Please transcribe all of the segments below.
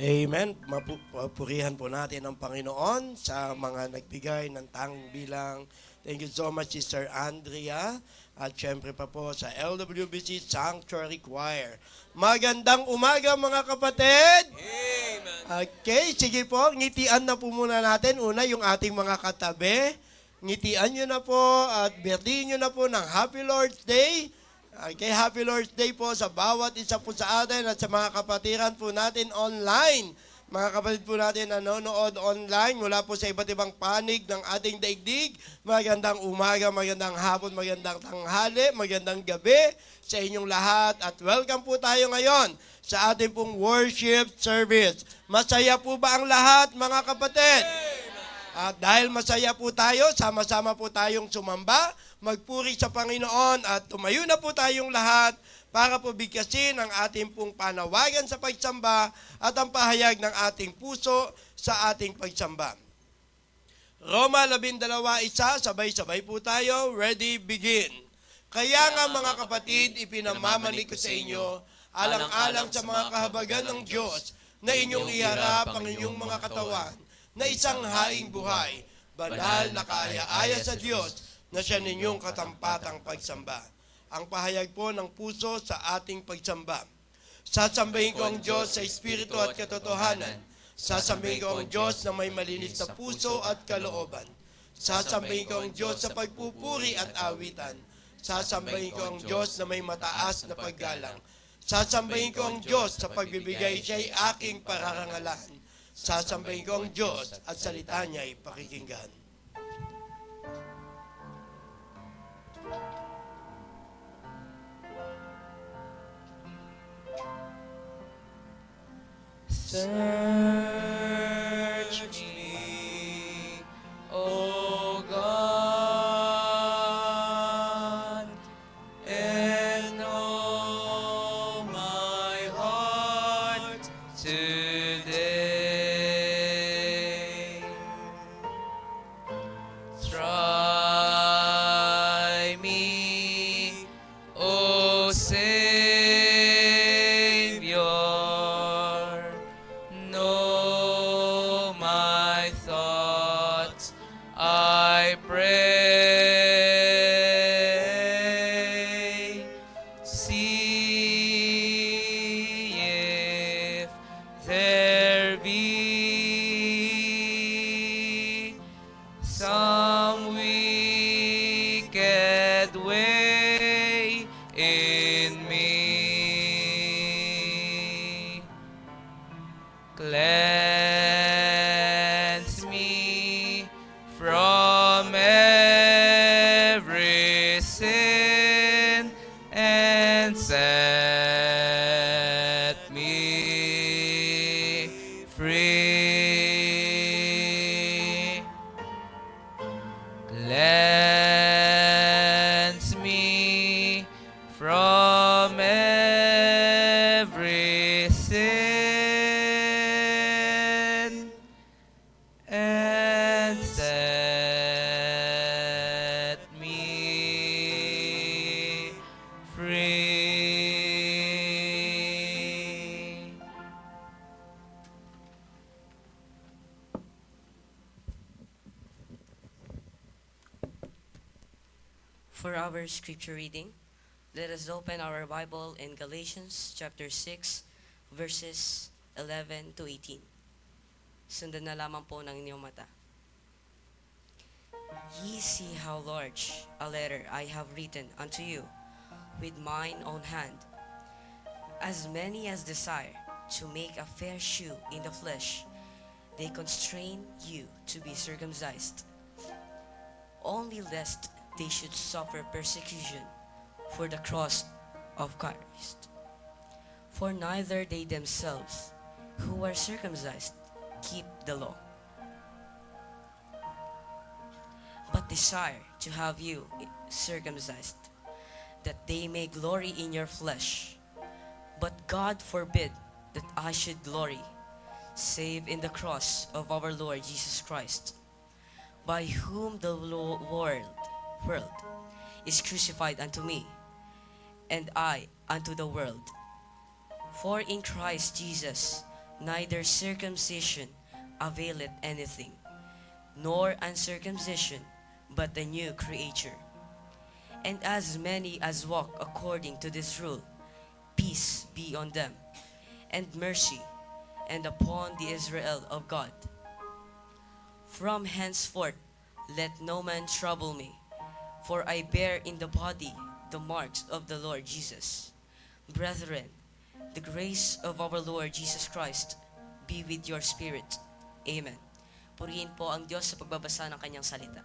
Amen. Mapupurihan po natin ang Panginoon sa mga nagbigay ng tanging bilang. Thank you so much, Sister Andrea. At syempre pa po sa LWBC Sanctuary Choir. Magandang umaga mga kapatid! Amen. Okay, sige po. Ngitian na po muna natin. Una, yung ating mga katabi. Ngitian nyo na po at birthday nyo na po ng Happy Lord's Day. Okay, Happy Lord's Day po sa bawat isa po sa atin at sa mga kapatiran po natin online. Mga kapatid po natin nanonood online mula po sa iba't ibang panig ng ating daigdig. Magandang umaga, magandang hapon, magandang tanghali, magandang gabi sa inyong lahat. At welcome po tayo ngayon sa ating pong worship service. Masaya po ba ang lahat mga kapatid? At dahil masaya po tayo, sama-sama po tayong sumamba, magpuri sa Panginoon at tumayo na po tayong lahat para po bigkasin ang ating pong panawagan sa pagsamba at ang pahayag ng ating puso sa ating pagsamba. Roma 12:1, sabay-sabay po tayo, ready, begin. Kaya nga mga kapatid, ipinamamanig ko sa inyo, alang-alang sa mga kahabagan ng Diyos, na inyong iharap ang inyong mga katawan, na isang haing buhay, banal na kaaya-aya sa Diyos, na siya ninyong katampatang pagsamba. Ang pahayag po ng puso sa ating pagsamba. Sasambahin ko ang Diyos sa Espiritu at katotohanan. Sasambahin ko ang Diyos na may malinis na puso at kalooban. Sasambahin ko ang Diyos sa pagpupuri at awitan. Sasambahin ko ang Diyos na may mataas na paggalang. Sasambahin ko ang Diyos sa pagbibigay siya'y aking pararangalan. Sasambahin ko ang Diyos at salita niya'y pakikinggan. Search me, O God, and know my heart today. Try me, O Savior. Know my thoughts, I pray. See if there be some wicked way in me. Cleanse me from every sin and set me free. Cleanse me from every sin and set me free. For our scripture reading, let us open our Bible in Galatians chapter 6, verses 11 to 18. Sundan na lamang po ng inyong mata. Ye see how large a letter I have written unto you with mine own hand. As many as desire to make a fair shew in the flesh, they constrain you to be circumcised, only lest they should suffer persecution for the cross of Christ. For neither they themselves who are circumcised keep the law, but desire to have you circumcised, that they may glory in your flesh. But God forbid that I should glory, save in the cross of our Lord Jesus Christ, by whom the world is crucified unto me, and I unto the world. For in Christ Jesus neither circumcision availeth anything, nor uncircumcision, but the new creature. And as many as walk according to this rule, peace be on them, and mercy, and upon the Israel of God. From henceforth let no man trouble me, for I bear in the body the marks of the Lord Jesus. Brethren, the grace of our Lord Jesus Christ be with your spirit. Amen. Purihin po ang Diyos sa pagbabasa ng kanyang salita.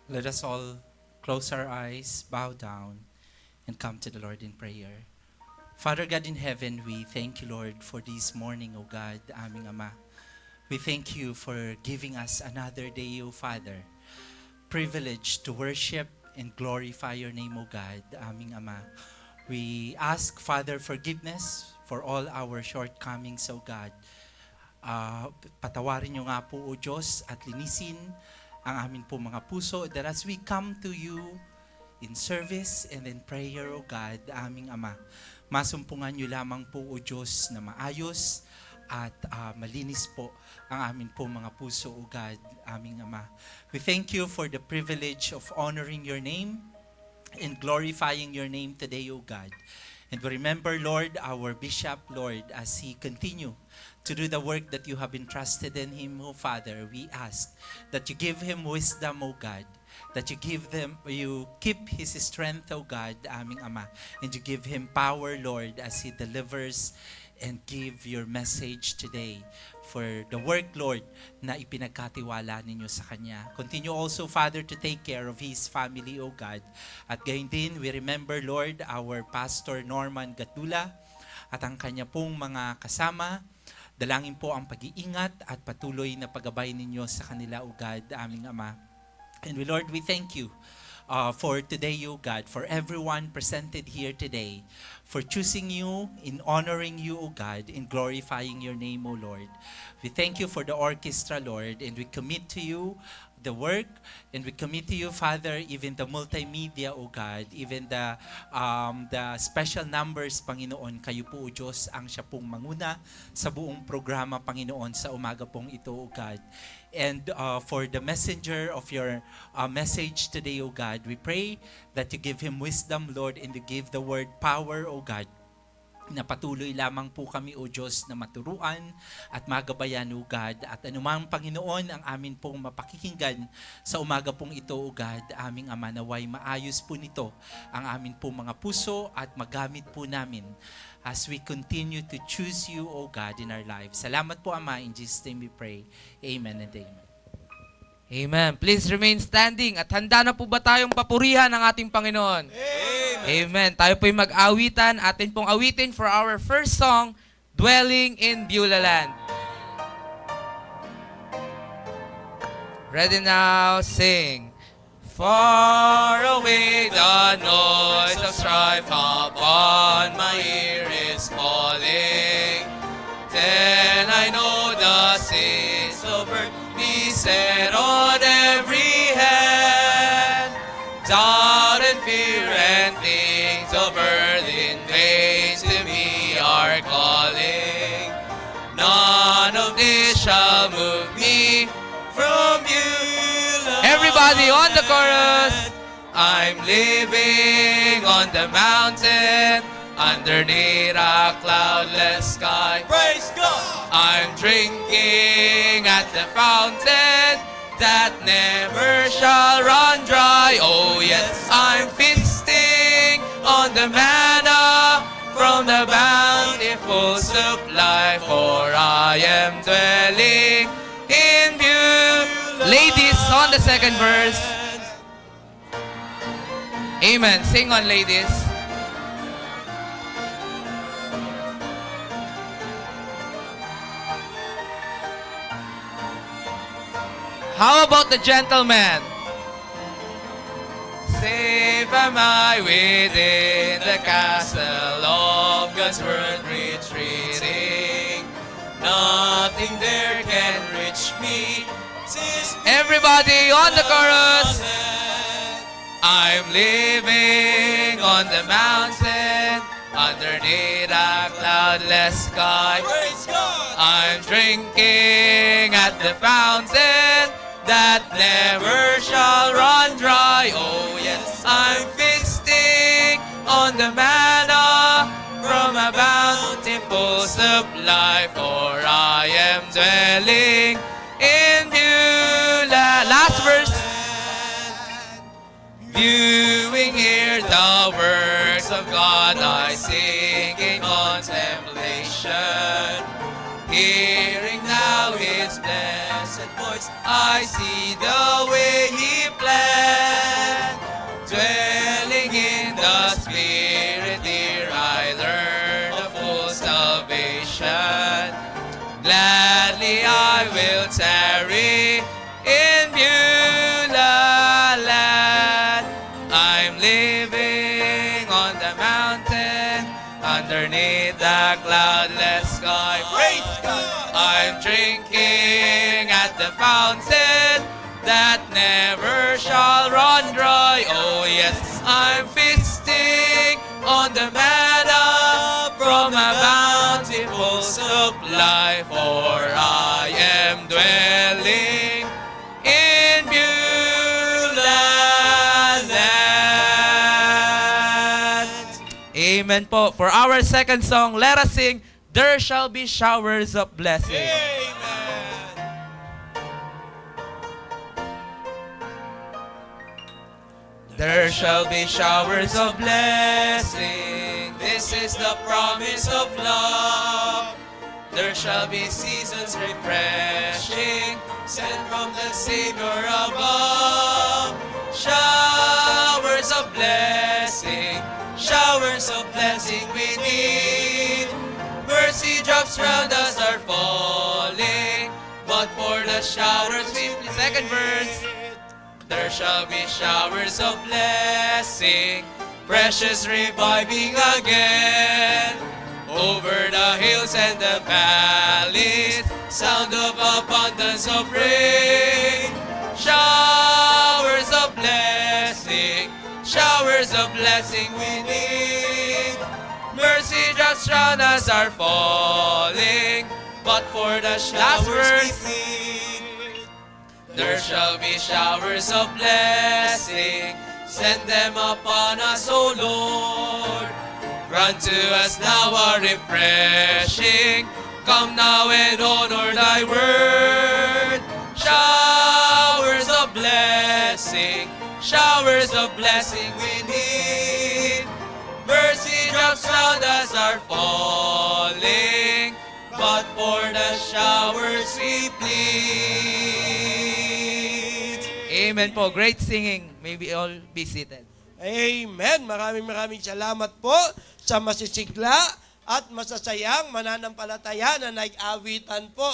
Let us all close our eyes, bow down, and come to the Lord in prayer. Father God in heaven, we thank you, Lord, for this morning, O God, aming Ama. We thank you for giving us another day, O Father, privilege to worship and glorify your name, O God, aming Ama. We ask, Father, forgiveness for all our shortcomings, O God. Patawarin niyo nga po, O Diyos, at linisin ang amin po mga puso, that as we come to you in service and in prayer, O God, aming Ama, masumpungan niyo lamang po, O Diyos, na maayos at malinis po ang amin po mga puso, O God, aming Ama. We thank you for the privilege of honoring your name and glorifying your name today, O God. And we remember, Lord, our bishop, Lord, as he continue to do the work that you have entrusted in him, O Father. We ask that you give him wisdom, O God, that you keep his strength, O God, aming Ama, and you give him power, Lord, as he delivers and give your message today for the work, Lord, na ipinagkatiwala ninyo sa Kanya. Continue also, Father, to take care of His family, O God. At gayon din, we remember, Lord, our Pastor Norman Gatula at ang kanya pong mga kasama. Dalangin po ang pag-iingat at patuloy na paggabay ninyo sa kanila, O God, aming Ama. And Lord, we thank you for today, O God, for everyone presented here today, for choosing you, in honoring you, O God, in glorifying your name, O Lord. We thank you for the orchestra, Lord, and we commit to you the work, and we commit to you, Father, even the multimedia, O God, even the special numbers, Panginoon. Kayo po, O Diyos, ang siya pong manguna sa buong programa, Panginoon, sa umaga pong ito, O God. And for the messenger of your message today, O God, we pray that you give him wisdom, Lord, and you give the word power, O God, na patuloy lamang po kami, O Diyos, na maturuan at magabayan, O God. At anumang Panginoon ang amin pong mapakikinggan sa umaga pong ito, O God, aming Ama, naway maayos po nito ang amin pong mga puso at magamit po namin as we continue to choose you, O God, in our lives. Salamat po, Ama. In Jesus' name we pray. Amen and amen. Amen. Please remain standing. At handa na po ba tayong papurihan ng ating Panginoon? Amen. Tayo po'y mag-awitan. Atin pong awitin for our first song, Dwelling in Beulah Land. Ready now, sing. Far away the noise of strife upon my ear is falling. Then I know the sins of earth be set on every hand. Doubt and fear and things of earth in vain to me are calling. None of this shall move me from you. Everybody on the chorus. I'm living on the mountain underneath a cloudless sky. Praise God! I'm drinking at the fountain that never shall run dry. Oh yes, I'm feasting on the manna from the bountiful supply, for I am dwelling in Beulah. Ladies, on the second verse. Amen. Sing on, ladies. How about the gentleman? Safe am I within the castle of God's word retreating. Nothing there can reach me. Everybody on the chorus. I'm living on the mountain underneath a cloudless sky. Praise God! I'm drinking at the fountain that never shall run dry. Oh yes, I'm feasting on the manna from a bountiful supply, for I am dwelling in Beulah. Last verse. Viewing here the works of God, I sing in contemplation. Hearing now His blessed voice, I see the way He planned. Dwelling in the Spirit, here I learn the full salvation. Gladly I will tarry in Beulah land. I'm living on the mountain underneath the cloudless sky. Praise God! I'm drinking at the fountain that never shall run dry. Oh yes, I'm feasting on the manna from a bountiful supply, for I am dwelling in Beulah land. Amen po. For our second song, let us sing, There Shall Be Showers of Blessing. Amen! There shall be showers of blessing. This is the promise of love. There shall be seasons refreshing, sent from the Savior above. Showers of blessing we need. Mercy drops round us are falling, but for the showers we plead. Second verse. There shall be showers of blessing, precious reviving again. Over the hills and the valleys, sound of abundance of rain. Showers of blessing we need. Mercy drops round us are falling, but for the showers we plead. There shall be showers of blessing, send them upon us, O Lord. Grant to us now our refreshing, come now and honor thy word. Showers of blessing we need. Mercy drops round us are falling, but for the showers we plead. Amen po. Great singing. May we all be seated. Amen! Maraming salamat po sa masisigla at masasayang mananampalataya na nag-awitan po.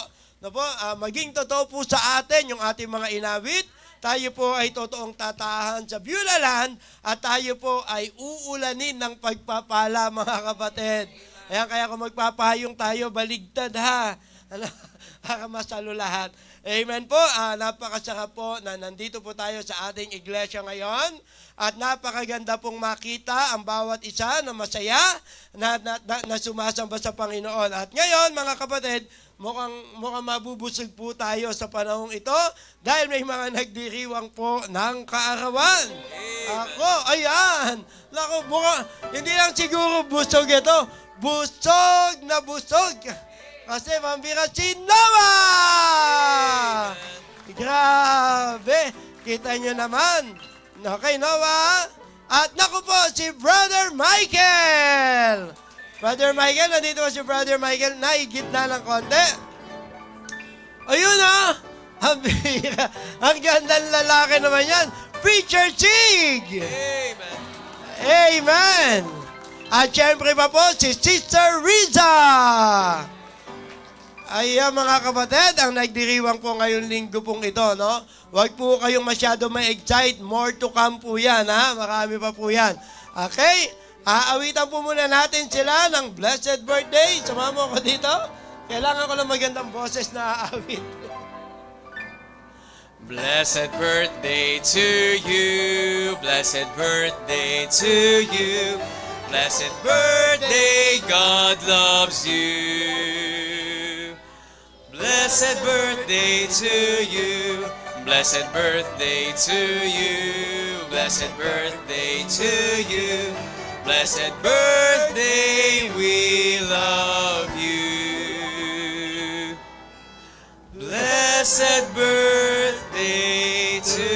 Maging totoo po sa atin yung ating mga inawit. Tayo po ay totoong tatahan sa Beulah land at tayo po ay uulanin ng pagpapala, mga kapatid. Kaya kung magpapahayong tayo, baligtad ha. Para masalo lahat. Amen po. Napakasarap po na nandito po tayo sa ating iglesia ngayon. At napakaganda pong makita ang bawat isa na masaya na sumasamba sa Panginoon. At ngayon, mga kapatid, mukhang mabubusog po tayo sa panahong ito dahil may mga nagdiriwang po ng kaarawan. Ako, ayan. Naku, hindi lang siguro busog ito. Busog na busog. Kasi pambira si Noah! Grabe! Kita nyo naman. Okay, Noah. At naku po, si Brother Michael. Brother Michael, nandito po si Brother Michael. Naigitna ng konti. Ayun ha! Ang bira. Ang gandang lalaki naman yan. Preacher Chig! Amen. Amen! At syempre pa po, si Sister Riza. Ayan mga kapatid, ang nagdiriwang po ngayon linggo pong ito, no? Huwag po kayong masyado ma-excite. More to come po yan, ha? Marami pa po yan. Okay? Aawitan po muna natin sila ng blessed birthday. Sama mo ako dito. Kailangan ko ng magandang boses na aawit. Blessed birthday to you, blessed birthday to you. Blessed birthday, God loves you. Blessed birthday to you. Blessed birthday to you. Blessed birthday to you. Blessed birthday, we love you. Blessed birthday to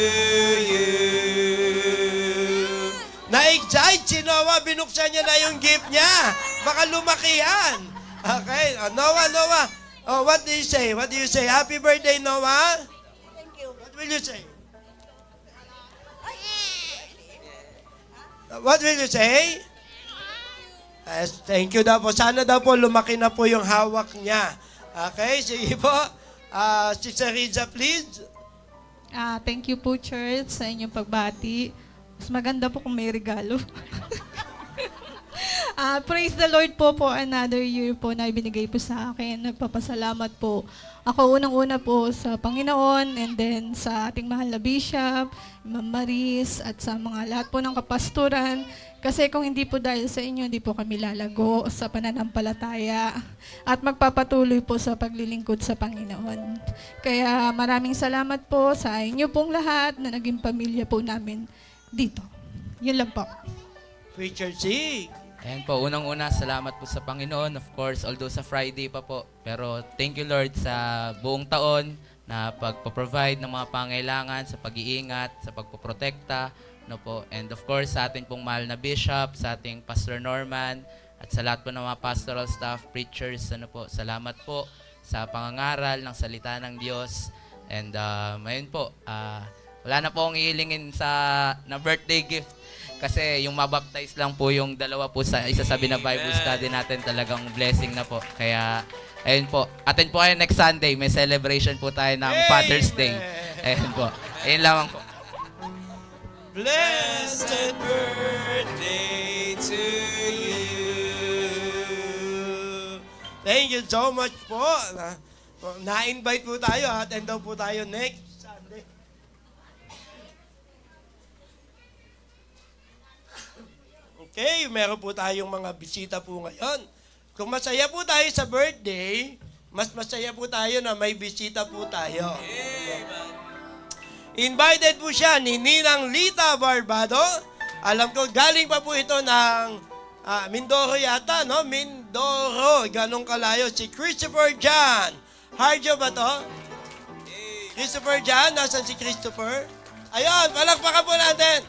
you. Na-excite si Noah, binuksan niya na yung gift niya. Baka lumaki yan. Okay, Noah. Oh, what do you say? What do you say? Happy birthday, Noah. Thank you. What will you say? What will you say? Yes, thank you daw po. Sana daw po lumaki na po yung hawak niya. Okay, sige po. Sister Riza, please. Thank you po, Church, sa inyong pagbati. Mas maganda po kung may regalo. Praise the Lord po for another year po na ibinigay po sa akin. Nagpapasalamat po. Ako unang-una po sa Panginoon and then sa ating mahal na Bishop, Ma'am Maris, at sa mga lahat po ng kapasturan. Kasi kung hindi po dahil sa inyo, hindi po kami lalago sa pananampalataya at magpapatuloy po sa paglilingkod sa Panginoon. Kaya maraming salamat po sa inyo pong lahat na naging pamilya po namin dito. Yun lang po. Preacher Sig. Ayan po, unang-una, salamat po sa Panginoon. Of course, although sa Friday pa po. Pero thank you Lord sa buong taon na pagpo-provide ng mga pangailangan, sa pag-iingat, sa pagpoprotekta. No po. And of course, sa ating pong mahal na Bishop, sa ating Pastor Norman, at sa lahat po ng mga pastoral staff, preachers, salamat po sa pangangaral ng salita ng Diyos. And ayun po, wala na po akong ihilingin na birthday gift. Kasi yung mabaptize lang po yung dalawa po sa isa sa Bible study natin, talagang blessing na po. Kaya, ayun po. Attend po kayo next Sunday. May celebration po tayo ng Father's Day. Ayun po. Ayun lamang po. Blessed birthday to you. Thank you so much po. Na-invite po tayo. Attend daw po tayo next Sunday. Okay, meron po tayong mga bisita po ngayon. Kung masaya po tayo sa birthday, mas masaya po tayo na may bisita po tayo. Invited po siya ni Ninang Lita Barbado. Alam ko, galing pa po ito ng Mindoro yata, no? Mindoro, ganong kalayo. Si Christopher John. Harjo ba to? Christopher John, nasan si Christopher? Ayun, palakpakan po natin.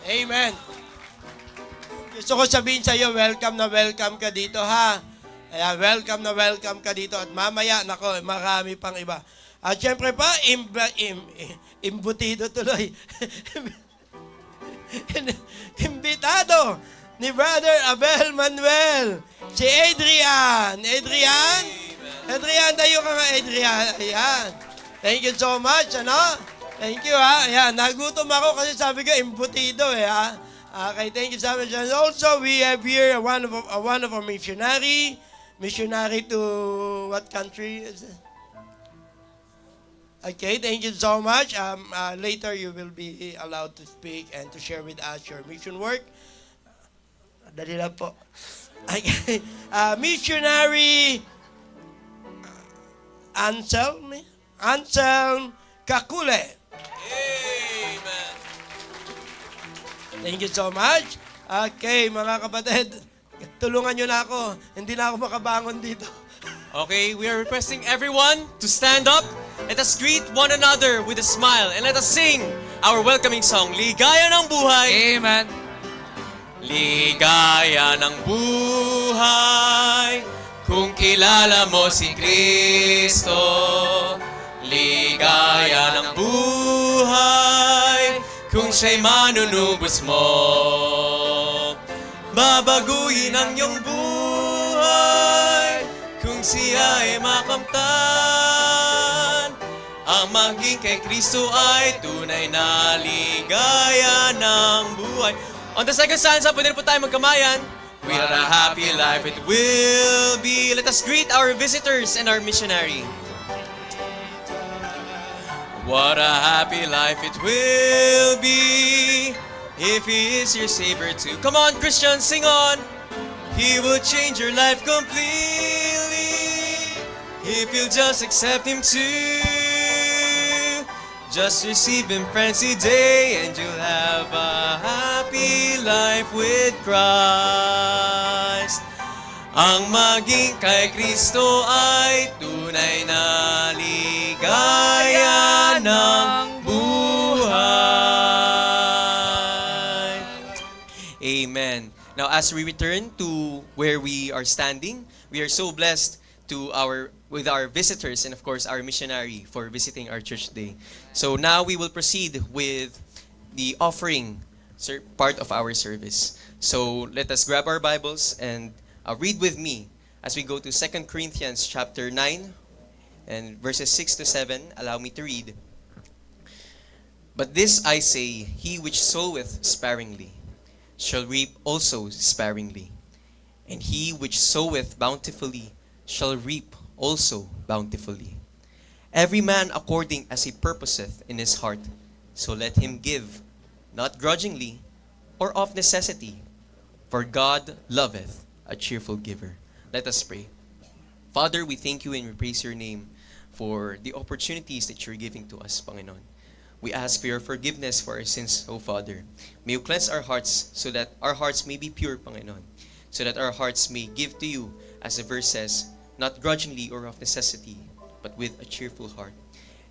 Amen. Gusto ko sabihin sa iyo, welcome na welcome ka dito, ha? Ayan, welcome na welcome ka dito. At mamaya, nako, marami pang iba. At syempre pa, imbutido tuloy. Imbitado ni Brother Abel Manuel. Si Adrian. Adrian, tayo ka nga, Adrian. Ayan. Thank you so much, ano? Thank you, ha? Ayan, nagutom ako kasi sabi ko, imbutido, ha? Okay, thank you so much. And also, we have here one of our missionary to what country is it? Okay, thank you so much. Later, you will be allowed to speak and to share with us your mission work. Dali lang po. Okay. Missionary Anselm Kakule. Amen. Thank you so much. Okay, mga kapatid, tulungan nyo na ako. Hindi na ako makabangon dito. Okay, we are requesting everyone to stand up. Let us greet one another with a smile and let us sing our welcoming song, Ligaya ng Buhay. Amen. Ligaya ng buhay kung kilala mo si Kristo. Ligaya ng buhay kung siya'y manunubos mo. Babaguhin ang iyong buhay kung siya ay makamtan. Ang maging kay Kristo ay tunay na ligaya ng buhay. On the second stanza, pwede po tayo magkamayan. What a happy life it will be. Let us greet our visitors and our missionary. What a happy life it will be if He is your Savior too. Come on, Christians, sing on. He will change your life completely if you just accept Him too. Just receive Him, friends, today, and you'll have a happy life with Christ. Ang maging kay Kristo ay tunay na ligaya ng buhay. Amen. Now, as we return to where we are standing, we are so blessed with our visitors and of course our missionary for visiting our church today. So now we will proceed with the offering part of our service. So let us grab our Bibles and read with me as we go to 2 Corinthians chapter 9 and verses 6 to 7. Allow me to read. But this I say, he which soweth sparingly shall reap also sparingly, and he which soweth bountifully shall reap also bountifully. Every man according as he purposeth in his heart, so let him give, not grudgingly or of necessity, for God loveth a cheerful giver. Let us pray. Father, we thank you and we praise your name for the opportunities that you're giving to us, Panginoon. We ask for your forgiveness for our sins, O Father. May you cleanse our hearts so that our hearts may be pure, Panginoon, so that our hearts may give to you, as the verse says, not grudgingly or of necessity, but with a cheerful heart.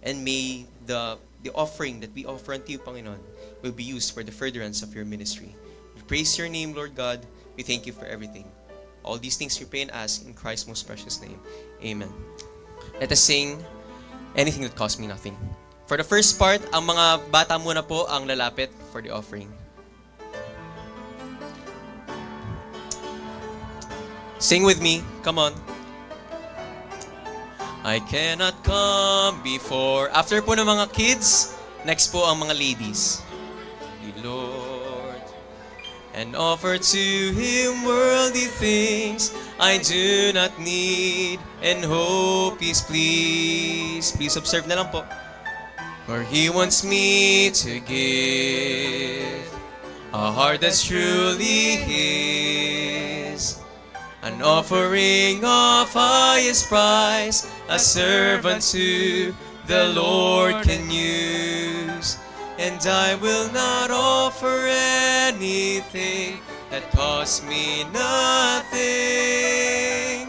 And may the offering that we offer unto you, Panginoon, will be used for the furtherance of your ministry. We praise your name, Lord God. We thank you for everything. All these things we pray and ask in Christ's most precious name. Amen. Let us sing Anything That Cost Me Nothing. For the first part, ang mga bata muna po ang lalapit for the offering. Sing with me. Come on. I cannot come before. After po ng mga kids, next po ang mga ladies. The Lord, and offer to Him worldly things I do not need, and hope He's pleased. Please observe na lang po. For He wants me to give a heart that's truly His, an offering of highest price, a servant to the Lord can use. And I will not offer anything that costs me nothing.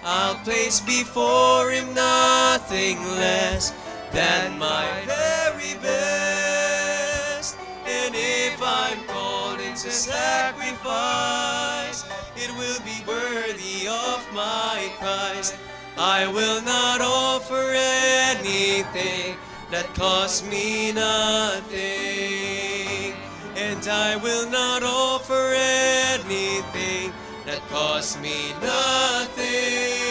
I'll place before Him nothing less than my very best. And if I'm called into sacrifice, it will be worthy of my Christ. I will not offer anything that costs me nothing. And I will not offer anything that costs me nothing.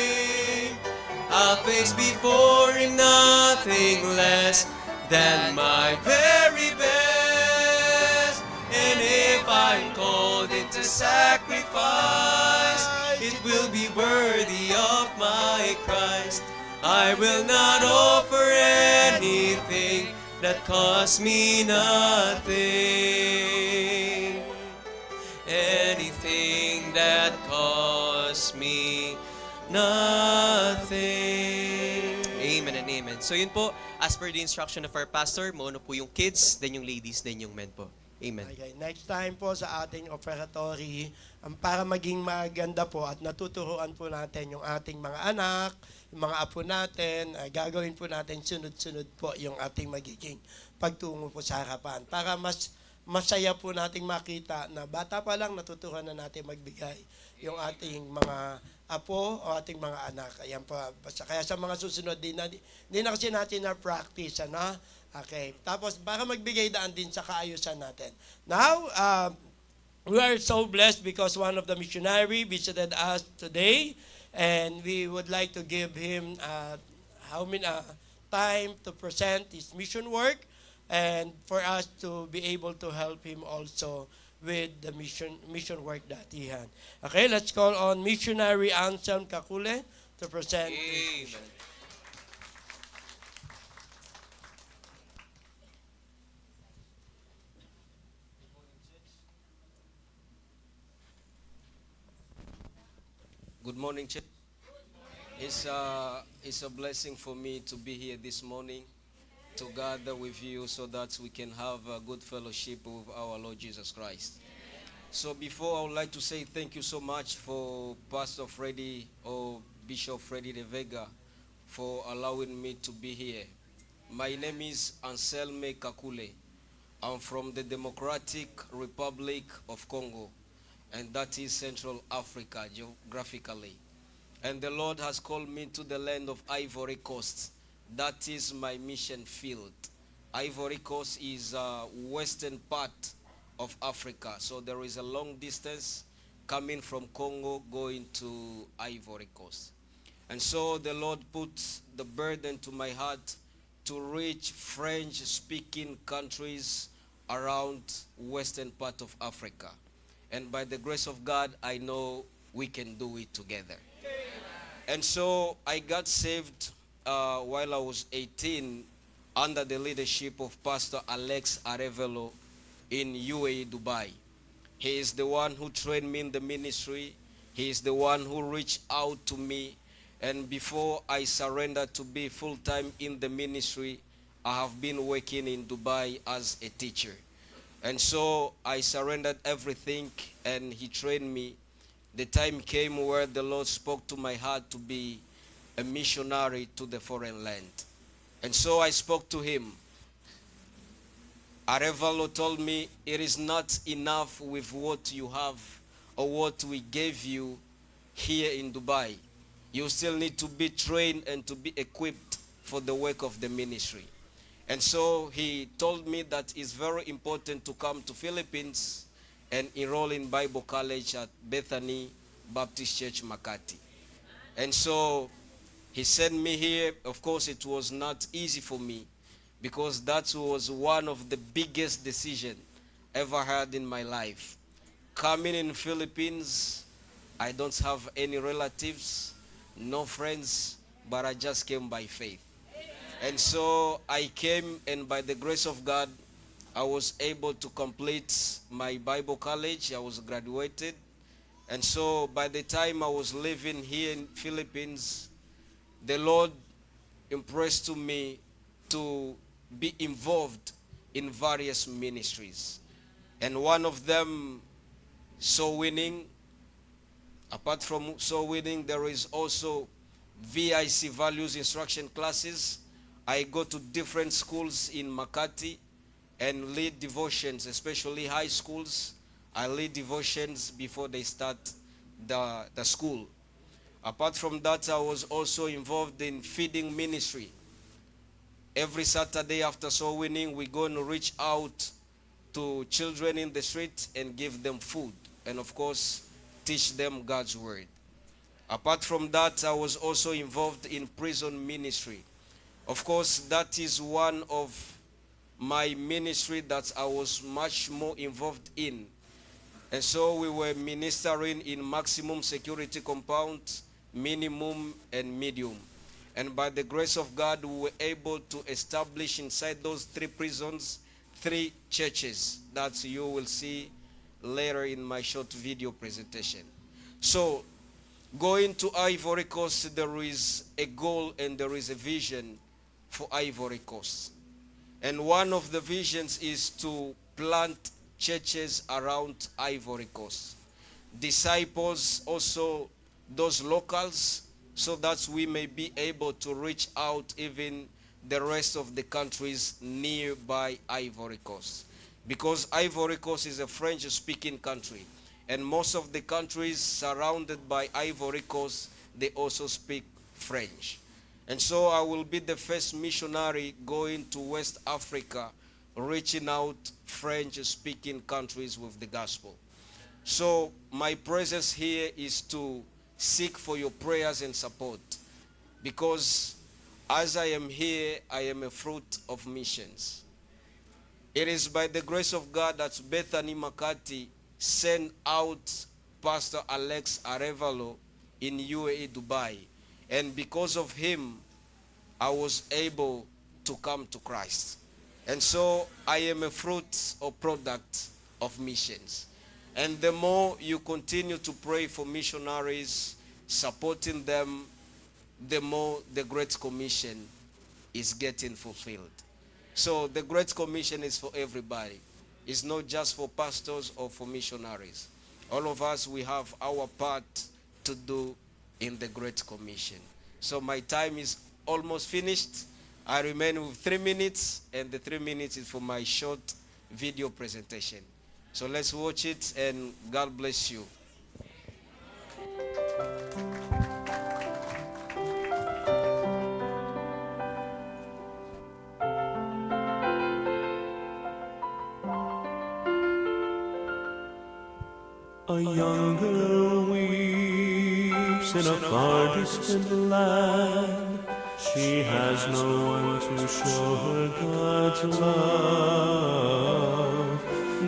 I'll place before Him nothing less than my very best. And if I'm called into sacrifice, it will be worthy of my Christ. I will not offer anything that costs me nothing. Anything that costs me nothing. Amen and amen. So yun po, as per the instruction of our pastor, mauna po yung kids, then yung ladies, then yung men po. Amen. Okay, next time po sa ating operatory, para maging maganda po at natuturuan po natin yung ating mga anak, yung mga apo natin, gagawin po natin sunod-sunod po yung ating magiging pagtungo po sa harapan. Para mas masaya po nating makita na bata pa lang natuturuan na natin magbigay yung ating mga apo o ating mga anak. Ayan po. Kaya sa mga susunod, di na kasi natin na-practice, ano? Okay. Tapos, para magbigay daan din sa kaayusan natin. Now, we are so blessed because one of the missionary visited us today, and we would like to give him time to present his mission work, and for us to be able to help him also with the mission work that he had. Okay, let's call on missionary Anselm Kakule to present. Amen. Good morning, Church. It's a blessing for me to be here this morning to gather with you so that we can have a good fellowship with our Lord Jesus Christ. So before, I would like to say thank you so much for Pastor Freddy or Bishop Freddy de Vega for allowing me to be here. My name is Anselme Kakule. I'm from the Democratic Republic of Congo, and that is Central Africa geographically. And the Lord has called me to the land of Ivory Coast. That is my mission field. Ivory Coast is a western part of Africa. So there is a long distance coming from Congo going to Ivory Coast. And so the Lord put the burden to my heart to reach French-speaking countries around western part of Africa. And by the grace of God, I know we can do it together. And so I got saved while I was 18 under the leadership of Pastor Alex Arevalo in UAE, Dubai. He is the one who trained me in the ministry. He is the one who reached out to me. And before I surrendered to be full-time in the ministry, I have been working in Dubai as a teacher. And so I surrendered everything and he trained me. The time came where the Lord spoke to my heart to be a missionary to the foreign land. And so I spoke to him. Arevalo told me, it is not enough with what you have or what we gave you here in Dubai. You still need to be trained and to be equipped for the work of the ministry. And so he told me that it's very important to come to Philippines and enroll in Bible College at Bethany Baptist Church, Makati. And so he sent me here. Of course, it was not easy for me because that was one of the biggest decisions ever had in my life. Coming in Philippines, I don't have any relatives, no friends, but I just came by faith. And so I came, and by the grace of God, I was able to complete my Bible college. I was graduated. And so by the time I was living here in Philippines, the Lord impressed to me to be involved in various ministries. And one of them, soul winning. Apart from soul winning, there is also VIC, values instruction classes. I go to different schools in Makati and lead devotions, especially high schools. I lead devotions before they start the school. Apart from that, I was also involved in feeding ministry. Every Saturday after soul winning, we go and reach out to children in the street and give them food. And of course, teach them God's word. Apart from that, I was also involved in prison ministry. Of course, that is one of my ministry that I was much more involved in. And so we were ministering in maximum security compound, minimum, and medium. And by the grace of God, we were able to establish inside those 3 prisons, 3 churches that you will see later in my short video presentation. So, going to Ivory Coast, there is a goal and there is a vision for Ivory Coast. And one of the visions is to plant churches around Ivory Coast. Disciples also those locals so that we may be able to reach out even the rest of the countries nearby Ivory Coast. Because Ivory Coast is a French-speaking country. And most of the countries surrounded by Ivory Coast, they also speak French. And so I will be the first missionary going to West Africa, reaching out French-speaking countries with the gospel. So my presence here is to seek for your prayers and support. Because as I am here, I am a fruit of missions. It is by the grace of God that Bethany Makati sent out Pastor Alex Arevalo in UAE, Dubai. And because of him, I was able to come to Christ. And so I am a fruit or product of missions. And the more you continue to pray for missionaries, supporting them, the more the Great Commission is getting fulfilled. So the Great Commission is for everybody. It's not just for pastors or for missionaries. All of us, we have our part to do in the Great Commission. So my time is almost finished. I remain with 3 minutes, and the 3 minutes is for my short video presentation. So let's watch it, and God bless you. A young girl weeps in a far distant land. She has no one to show her God's love,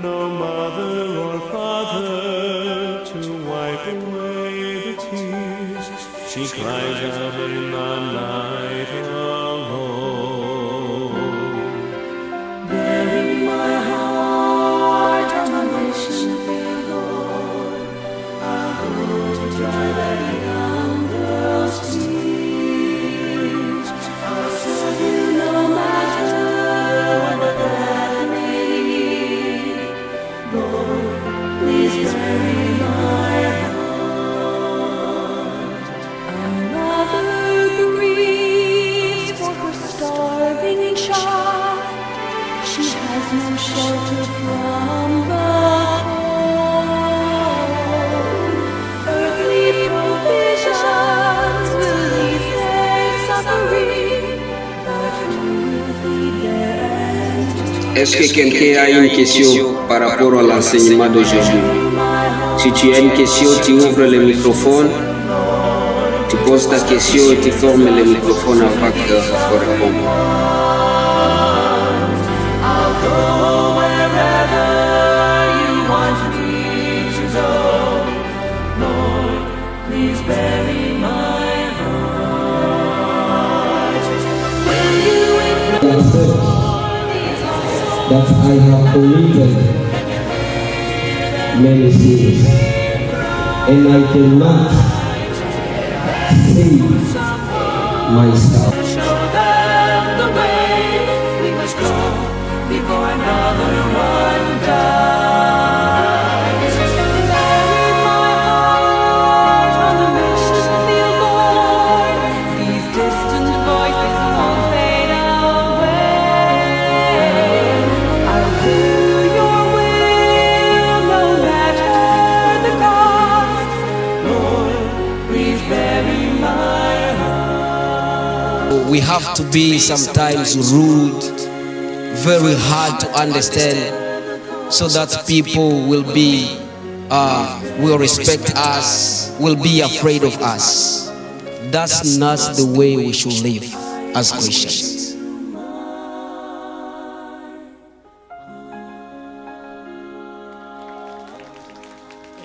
no mother or father to wipe away the tears. She cries out in the night alone. Bury my heart on the mission field, Lord. I'll go to dry that young girl's tears. I'll serve you no matter what the path may lead. Lord, please bury my heart. A mother grieves for her starving child. She has no shelter from the cold. Earthly provisions will ease their suffering, but who will feed their Est-ce que quelqu'un a une question par rapport à l'enseignement d'aujourd'hui? Si tu as une question, tu ouvres le microphone, tu poses ta question et tu fermes le microphone avant qu'il faut répondre. I'll go wherever you want me to go. Lord, please bury my heart. Will you ignore these That I have committed many sins, and I cannot save myself. show them the way we must go before another one dies? Bury my heart on the mission field, Lord. These distant voices won't fade away. I'll do your will, no matter the cost. Lord, please bury my heart. We have to be sometimes rude, very hard to understand, so that people will respect us, will be afraid of us. That's not the way we should live as Christians.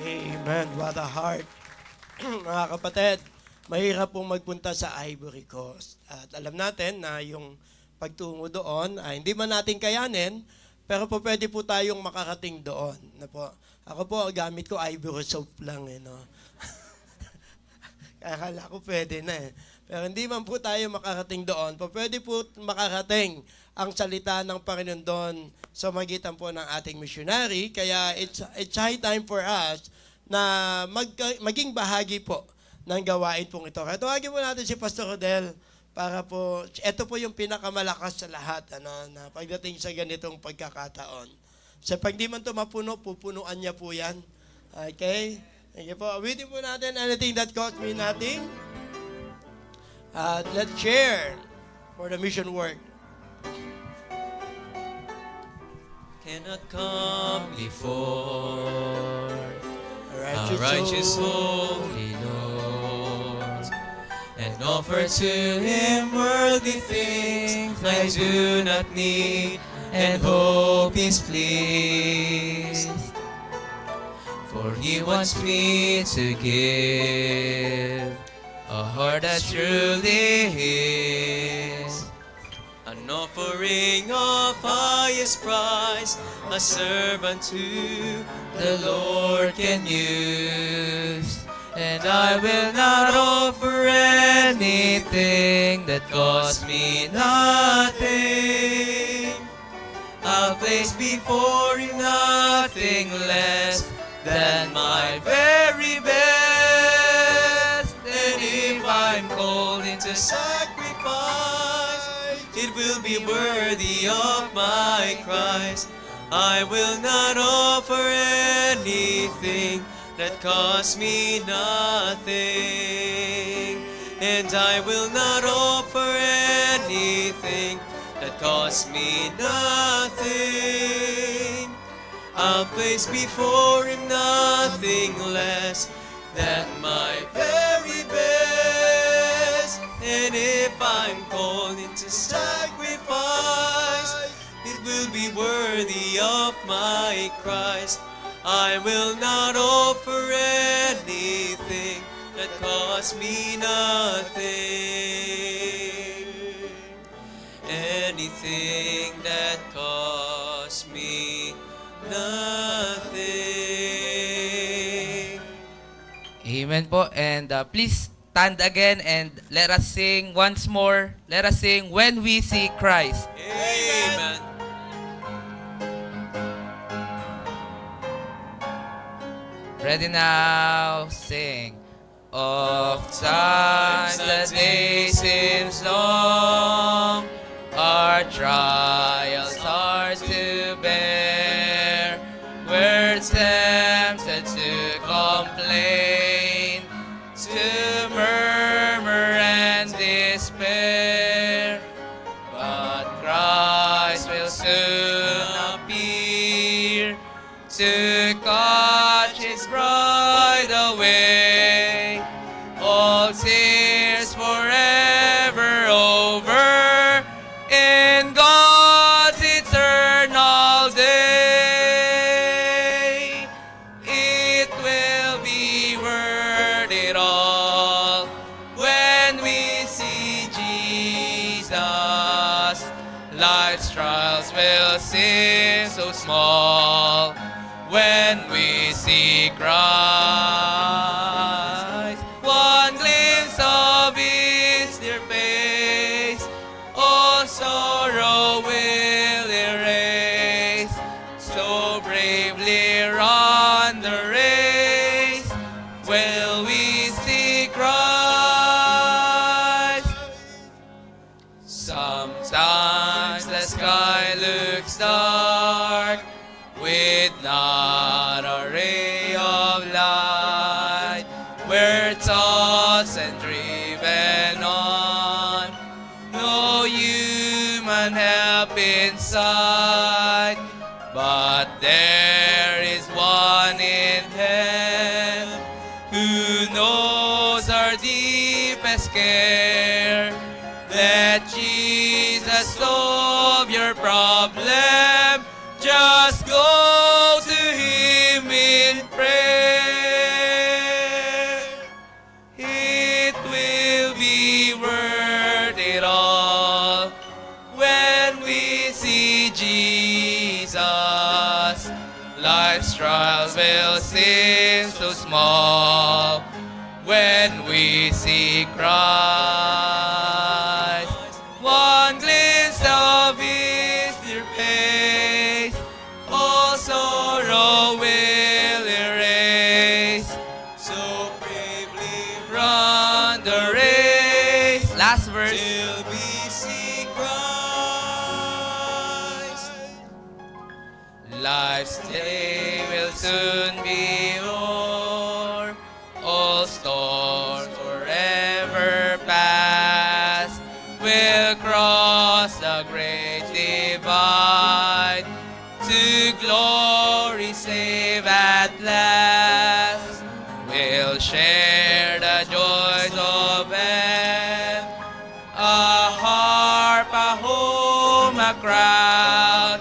Amen. What a heart. Mga kapatid, mahirap pong magpunta sa Ivory Coast. At alam natin na yung pagtungo doon, hindi man natin kayanin, pero po pwede po tayong makarating doon. Na po, ako po, gamit ko Ivory soap lang. No? Akala ko pwede na eh. Pero hindi man po tayo makarating doon, po pwede po makarating ang salita ng Panginoon doon sa magitan po ng ating missionary. Kaya it's high time for us na maging bahagi po ng gawain pong ito. Kaya tawagin mo natin si Pastor Rodel para po, ito po yung pinakamalakas sa lahat na pagdating sa ganitong pagkakataon. So pag di man ito mapuno, pupunuan niya po yan. Okay? Thank you po. Awitin po natin anything that cost me nothing. Let's share for the mission work. Cannot come before Righteous our righteous holy Lord and offer to Him worldly things I do not need and hope is pleased. For He wants me to give a heart that truly is an offering of highest price, a servant to the Lord can use. and I will not offer anything that costs me nothing. I'll place before Him nothing less than my very best. And if I'm called into sacrifice, it will be worthy of my Christ. I will not offer anything that costs me nothing, and I will not offer anything that costs me nothing. I'll place before Him nothing less than my very best. And if I'm called into sacrifice, it will be worthy of my Christ. I will not offer anything that costs me nothing. Anything that costs me nothing. Amen po. And please stand again and let us sing once more. Let us sing When We See Christ. Amen. Ready now, sing. Oft times the day seems long, our trials hard to bear. We're tempted to complain, to murmur and despair. But Christ will soon appear to catch His bride away. All tears forever over in God's eternal day. It will be worth it all when we see Jesus. Life's trials will seem so small when we see Christ. One glimpse of His dear face, all sorrow will erase. So bravely run the race, will we see Christ. Sometimes the sky looks dark, with not a ray of light. We're tossed and driven on, no human help in sight. But there is one in heaven who knows our deepest care. Let Jesus solve your problem. Just go to Him in prayer. It will be worth it all when we see Jesus. Life's trials will seem so small when we see Christ. One glimpse of His dear face, all sorrow will erase. So bravely run the race. Last verse. Till we see Christ. Life's day will soon be o'er, all storms forever past. We'll cross the great divide, to glory save at last. We'll share the joys of heaven, a harp, a home, a crown.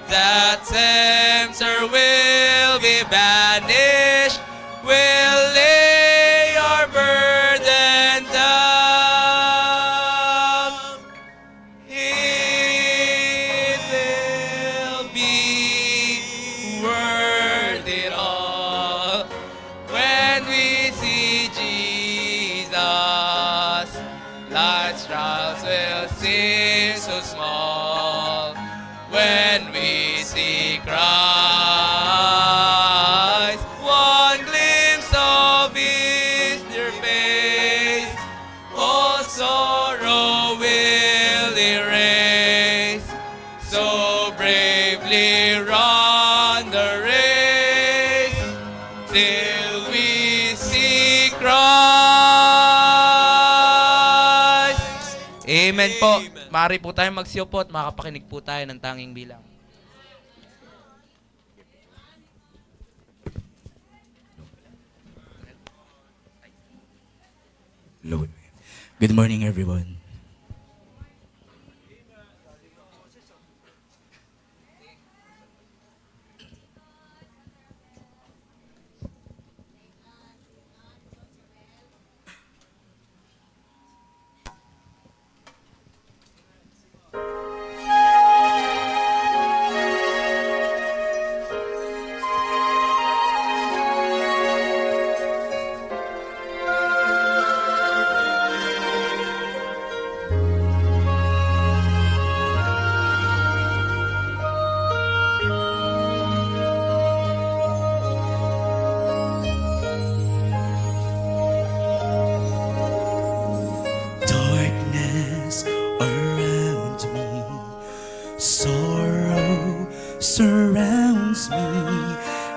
The tempter will be banished, we'll lay our burden down. It will be worth it all when we see when we see Christ. One glimpse of His dear face, all sorrow will erase. So bravely run the race till we see Christ. Amen po. Maaari po tayo magsiupo at makapakinig po tayo ng tanging bilang. Good morning, everyone. Darkness around me, sorrow surrounds me,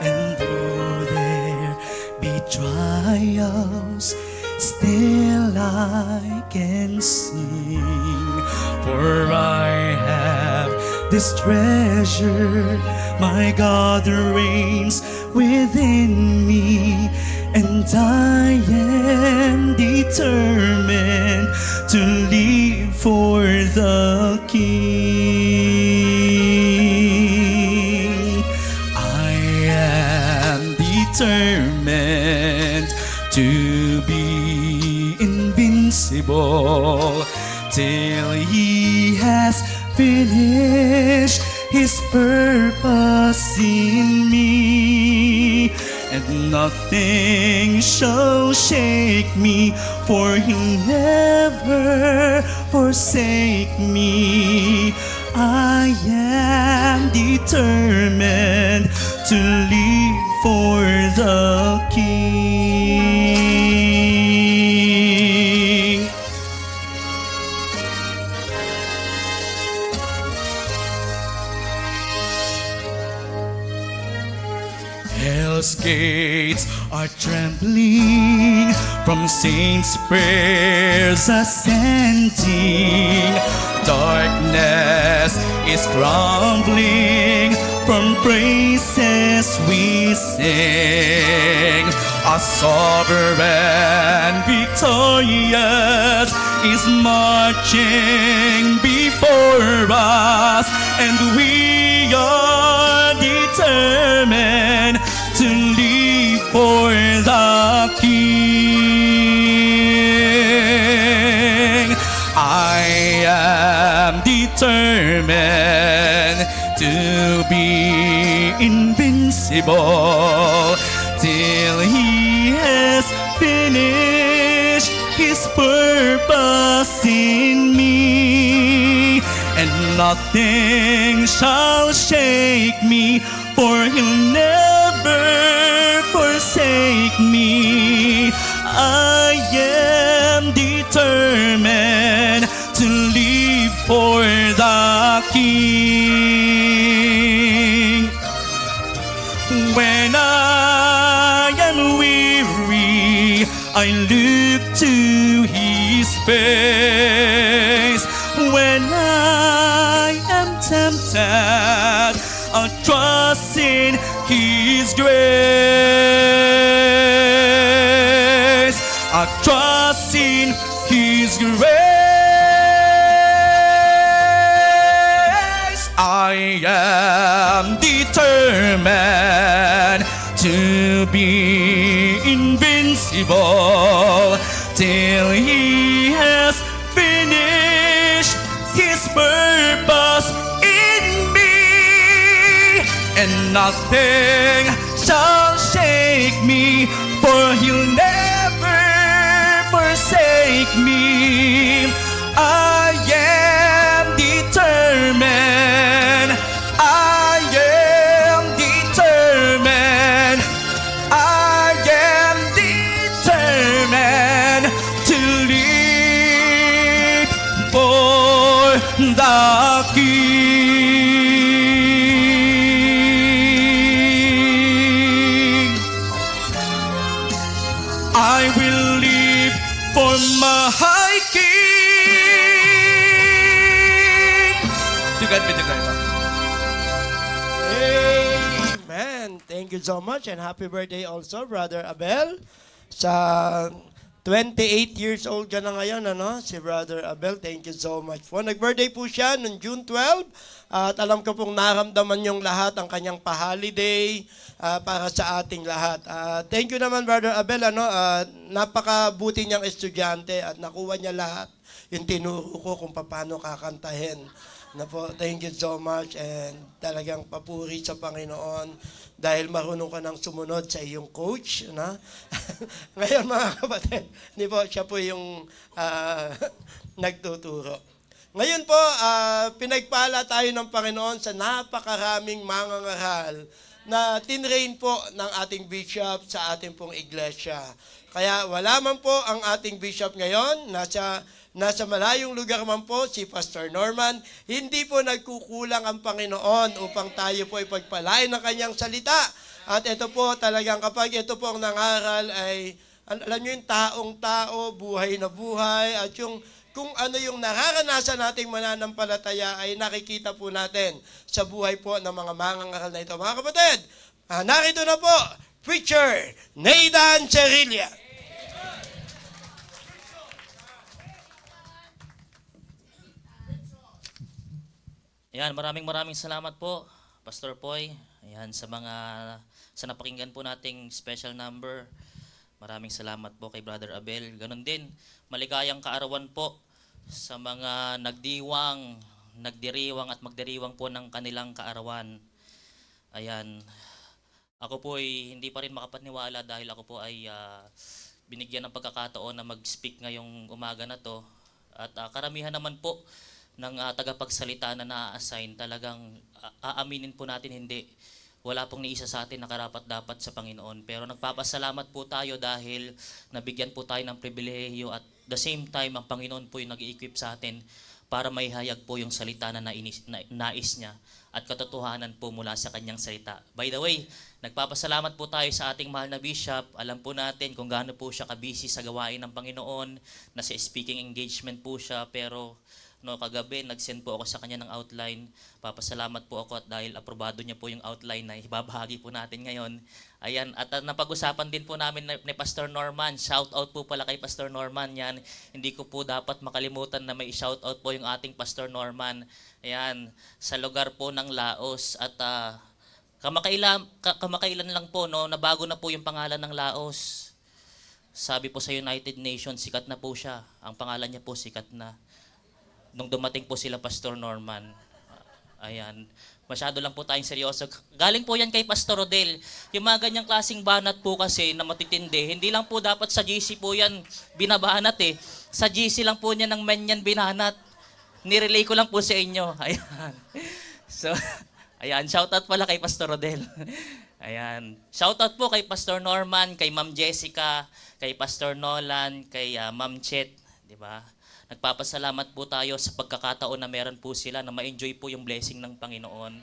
and though there be trials, still I can sing. For I have this treasure, my God reigns within me, and I am determined to live for the King. I am determined to be invincible till He has finished His purpose in me. And nothing shall shake me, for He'll never forsake me. I am determined to live for the King. Hell's gates are trembling from saints' prayers ascending. Darkness is crumbling from praises we sing. A sovereign victorious is marching before us, and we are determined to live for the King. I am determined to be invincible till He has finished His purpose in me. And nothing shall shake me, for He'll never forsake me. I am determined to live for the King. When I am weary, I look to His face. When I am tempted, I'll trust in His grace. I'll trust in His grace. I am determined to be invincible till He has finished His purpose in me. And nothing shall shake me, for He'll never forsake me. I am determined aking I will live for my King. To God be the glory. Amen. Thank you so much and happy birthday also, Brother Abel. Sa 28 years old ka na ngayon, ano? Si Brother Abel, thank you so much po. Nag-birthday po siya noong June 12 at alam ko pong naramdaman yung lahat ang kanyang pa-holiday para sa ating lahat. Thank you naman, Brother Abel, ano? Napakabuti niyang estudyante at nakuha niya lahat yung tinuro ko kung paano kakantahin. Na po, thank you so much and talagang papuri sa Panginoon dahil marunong ka nang sumunod sa iyong coach. Na? Ngayon mga kapatid, di po, siya po yung nagtuturo. Ngayon po, pinagpala tayo ng Panginoon sa napakaraming mangangaral na tinrain po ng ating bishop sa ating pong iglesia. Kaya wala man po ang ating bishop ngayon, nasa malayong lugar man po si Pastor Norman, hindi po nagkukulang ang Panginoon upang tayo po ipagpalain ng kanyang salita. At ito po talagang kapag ito po ang nangaral ay, alam nyo yung taong-tao, buhay na buhay, at yung kung ano yung nararanasan nating mananampalataya ay nakikita po natin sa buhay po ng mga mangangaral na ito. Mga kapatid, narito na po, Preacher Nathan Cerilla. Ayan, maraming salamat po, Pastor Poy. Ayan, sa napakinggan po nating special number. Maraming salamat po kay Brother Abel. Ganon din, maligayang kaarawan po sa mga nagdiriwang at magdiriwang po ng kanilang kaarawan. Ayan, ako po ay hindi pa rin makapaniwala dahil ako po ay binigyan ng pagkakataon na mag-speak ngayong umaga na to. At karamihan naman po ng tagapagsalita na na-assign, talagang aaminin po natin hindi. Wala pong niisa sa atin na karapat-dapat sa Panginoon. Pero nagpapasalamat po tayo dahil nabigyan po tayo ng pribilehiyo at the same time, ang Panginoon po yung nag-i-equip sa atin para maihayag po yung salita na nais niya at katotohanan po mula sa kanyang salita. By the way, nagpapasalamat po tayo sa ating mahal na bishop. Alam po natin kung gaano po siya kabisi sa gawain ng Panginoon, nasa speaking engagement po siya, pero kagabi, nag-send po ako sa kanya ng outline. Papasalamat po ako at dahil aprobado niya po yung outline na ibabahagi po natin ngayon. Ayan, at napag-usapan din po namin ni Pastor Norman. Shout out po pala kay Pastor Norman yan. Hindi ko po dapat makalimutan na may shout out po yung ating Pastor Norman. Ayan, sa lugar po ng Laos. At kamakailan lang po, nabago na po yung pangalan ng Laos. Sabi po sa United Nations, sikat na po siya. Ang pangalan niya po, sikat na. Nung dumating po sila Pastor Norman. Ayan. Masyado lang po tayong seryoso. Galing po yan kay Pastor Rodel. Yung mga ganyang klaseng banat po kasi na matitindi, hindi lang po dapat sa GC po yan binabanat eh. Sa GC lang po niya ng manyan binanat. Nirelay ko lang po sa inyo. Ayan. So, ayan. Shoutout pala kay Pastor Rodel. Ayan. Shoutout po kay Pastor Norman, kay Ma'am Jessica, kay Pastor Nolan, kay Ma'am Chet. Diba? Nagpapasalamat po tayo sa pagkakataon na meron po sila na ma-enjoy po yung blessing ng Panginoon.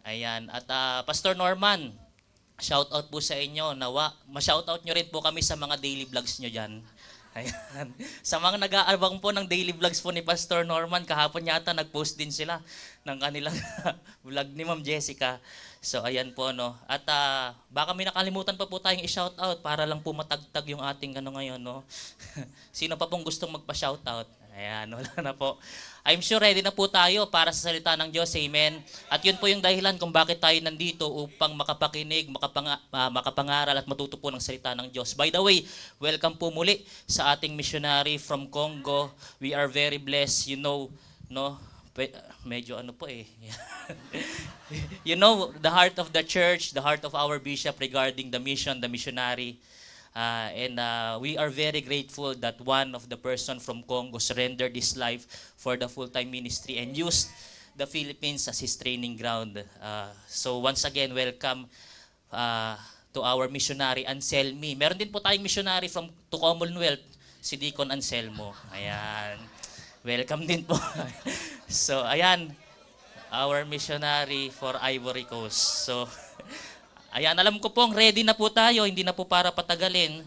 Ayan. At Pastor Norman, shoutout po sa inyo. Nawa, ma-shoutout nyo rin po kami sa mga daily vlogs nyo dyan. Ayan. Sa mga nag-aabang po ng daily vlogs po ni Pastor Norman, kahapon yata nag-post din sila ng kanilang vlog ni Ma'am Jessica. So ayan po At baka may nakalimutan pa po tayong i-shoutout para lang po matagtag yung ating ngayon Sino pa pong gustong magpa-shoutout? Ayan, wala na po. I'm sure ready na po tayo para sa salita ng Diyos. Amen. At yun po yung dahilan kung bakit tayo nandito upang makapakinig, makapangaral at matuto po ng salita ng Diyos. By the way, welcome po muli sa ating missionary from Congo. We are very blessed, medyo you know, the heart of the church, the heart of our bishop regarding the mission, the missionary. And we are very grateful that one of the person from Congo surrendered his life for the full-time ministry and used the Philippines as his training ground. So once again, welcome to our missionary, Anselmi. Meron din po tayong missionary to Commonwealth, si Deacon Anselmo. Ayan. Welcome din po. So, ayan, our missionary for Ivory Coast. So, ayan, alam ko pong ready na po tayo, hindi na po para patagalin.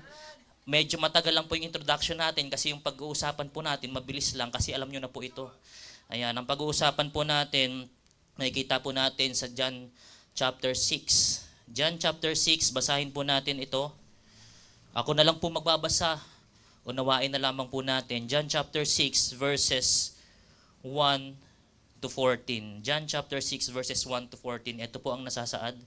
Medyo matagal lang po yung introduction natin kasi yung pag-uusapan po natin, mabilis lang kasi alam nyo na po ito. Ayan, ang pag-uusapan po natin, nakikita po natin sa John chapter 6. John chapter 6, basahin po natin ito. Ako na lang po magbabasa. Unawain na lamang po natin. John chapter 6 verses 1 to 14. John chapter 6 verses 1 to 14. Ito po ang nasasaad.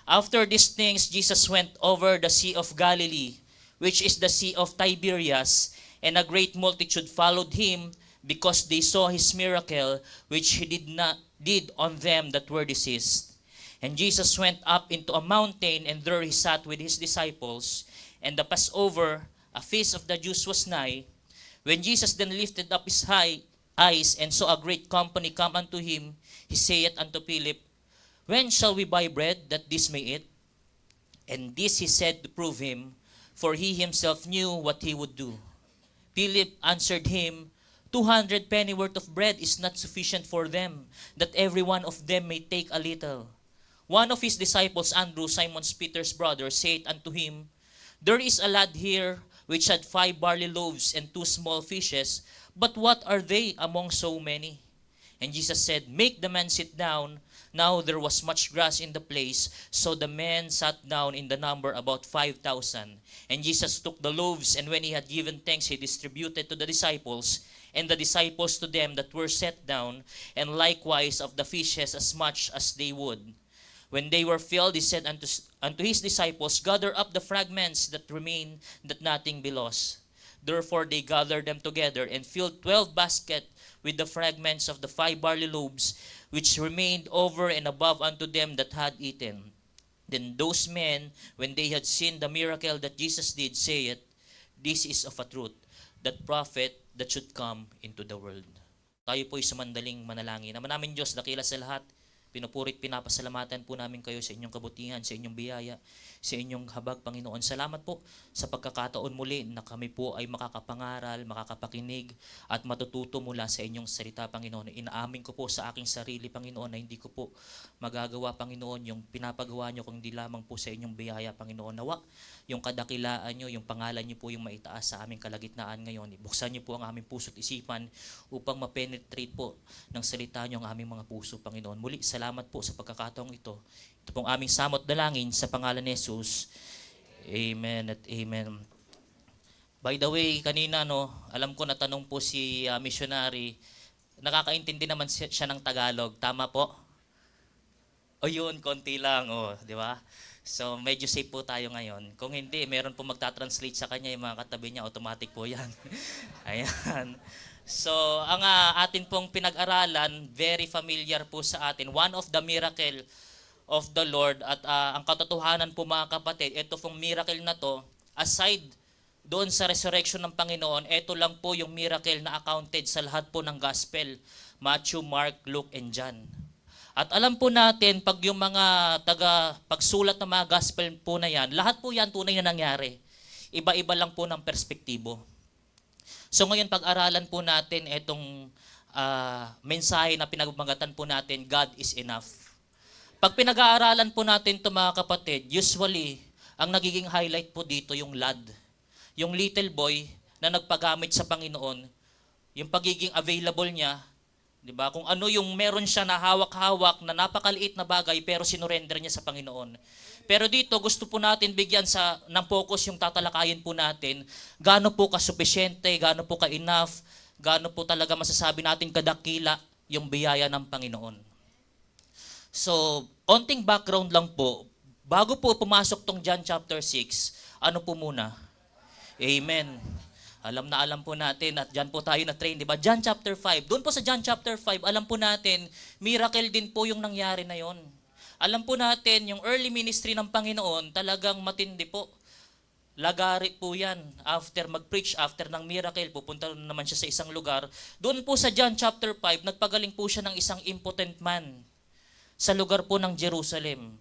After these things, Jesus went over the Sea of Galilee, which is the Sea of Tiberias, and a great multitude followed him because they saw his miracle, which he did on them that were diseased. And Jesus went up into a mountain, and there he sat with his disciples. And the Passover, a feast of the Jews, was nigh. When Jesus then lifted up his eyes and saw a great company come unto him, he saith unto Philip, When shall we buy bread that this may eat? And this he said to prove him, for he himself knew what he would do. Philip answered him, 200 penny worth of bread is not sufficient for them, that every one of them may take a little. One of his disciples, Andrew, Simon Peter's brother, said unto him, There is a lad here which had 5 barley loaves and 2 small fishes, but what are they among so many? And Jesus said, Make the man sit down. Now there was much grass in the place, so the men sat down in the number about 5,000. And Jesus took the loaves, and when he had given thanks, he distributed to the disciples, and the disciples to them that were set down, and likewise of the fishes as much as they would. When they were filled, he said unto his disciples, Gather up the fragments that remain, that nothing be lost. Therefore they gathered them together, and filled 12 baskets with the fragments of the 5 barley loaves, which remained over and above unto them that had eaten. Then those men, when they had seen the miracle that Jesus did, said, This is of a truth, that prophet that should come into the world. Tayo po'y sumandaling manalangin. Ama namin Diyos, dakila sa lahat, pinupurit, pinapasalamatan po namin kayo sa inyong kabutihan, sa inyong biyaya, sa inyong habag, Panginoon. Salamat po sa pagkakataon muli na kami po ay makakapangaral, makakapakinig, at matututo mula sa inyong salita, Panginoon. Inaamin ko po sa aking sarili, Panginoon, na hindi ko po magagawa, Panginoon, yung pinapagawa nyo kung hindi lamang po sa inyong biyaya, Panginoon. Nawa, yung kadakilaan nyo, yung pangalan nyo po yung maitaas sa aming kalagitnaan ngayon. Buksan nyo po ang aming puso't isipan upang ma-penetrate po ng salita nyo ang aming mga puso, Panginoon. Muli, salamat po sa pagkakataong ito. Ito pong aming samot dalangin sa pangalan ni Jesus. Amen at amen. By the way, kanina alam ko natanong po si missionary, nakakaintindi naman siya ng Tagalog. Tama po? O yun, konti lang. Di ba? So, medyo safe po tayo ngayon. Kung hindi, meron po magta-translate sa kanya, yung mga katabi niya, automatic po yan. Ayan. So, ang atin pong pinag-aralan, very familiar po sa atin. One of the miracle of the Lord. At ang katotohanan po mga kapatid, ito pong miracle na to, aside doon sa resurrection ng Panginoon, ito lang po yung miracle na accounted sa lahat po ng gospel. Matthew, Mark, Luke, and John. At alam po natin, pag yung mga pagsulat ng mga gospel po na yan, lahat po yan tunay na nangyari. Iba-iba lang po ng perspektibo. So ngayon, pag-aralan po natin itong mensahe na pinagmagatan po natin, God is enough. Pag pinag-aaralan po natin ito mga kapatid, usually, ang nagiging highlight po dito yung lad. Yung little boy na nagpagamit sa Panginoon, yung pagiging available niya, di ba? Kung ano yung meron siya na hawak-hawak na napakaliit na bagay pero sinurrender niya sa Panginoon. Pero dito gusto po natin bigyan ng focus yung tatalakayin po natin. Gaano po ka-sufficiente, gaano po ka-enough, gaano po talaga masasabi natin kadakila yung biyaya ng Panginoon. So, onting background lang po. Bago po pumasok tong John chapter 6, ano po muna? Amen. Alam po natin at dyan po tayo na-train, di ba? John chapter 5. Doon po sa John chapter 5, alam po natin, miracle din po yung nangyari na yon. Alam po natin, yung early ministry ng Panginoon, talagang matindi po. Lagari po yan. After mag-preach, after ng miracle, pupunta naman siya sa isang lugar. Doon po sa John chapter 5, nagpagaling po siya ng isang impotent man sa lugar po ng Jerusalem.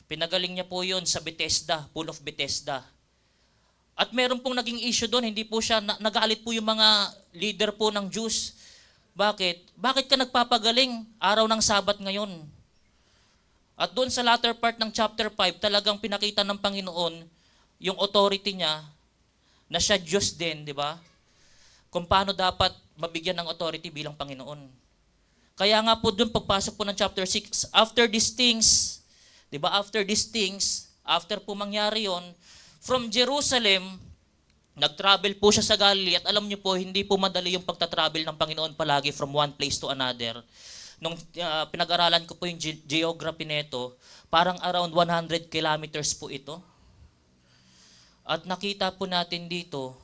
Pinagaling niya po yon sa Bethesda, Pool of Bethesda. At meron pong naging issue doon, hindi po siya, nagalit po yung mga leader po ng Jews. Bakit? Bakit ka nagpapagaling araw ng Sabat ngayon? At doon sa latter part ng chapter 5, talagang pinakita ng Panginoon yung authority niya na siya Diyos din, di ba? Kung paano dapat mabigyan ng authority bilang Panginoon. Kaya nga po doon pagpasok po ng chapter 6, after these things, di ba? After these things, after po mangyari yon, from Jerusalem, nag-travel po siya sa Galilee at alam niyo po, hindi po madali yung pagta-travel ng Panginoon palagi from one place to another. Nung pinag-aralan ko po yung geography nito, parang around 100 kilometers po ito. At nakita po natin dito,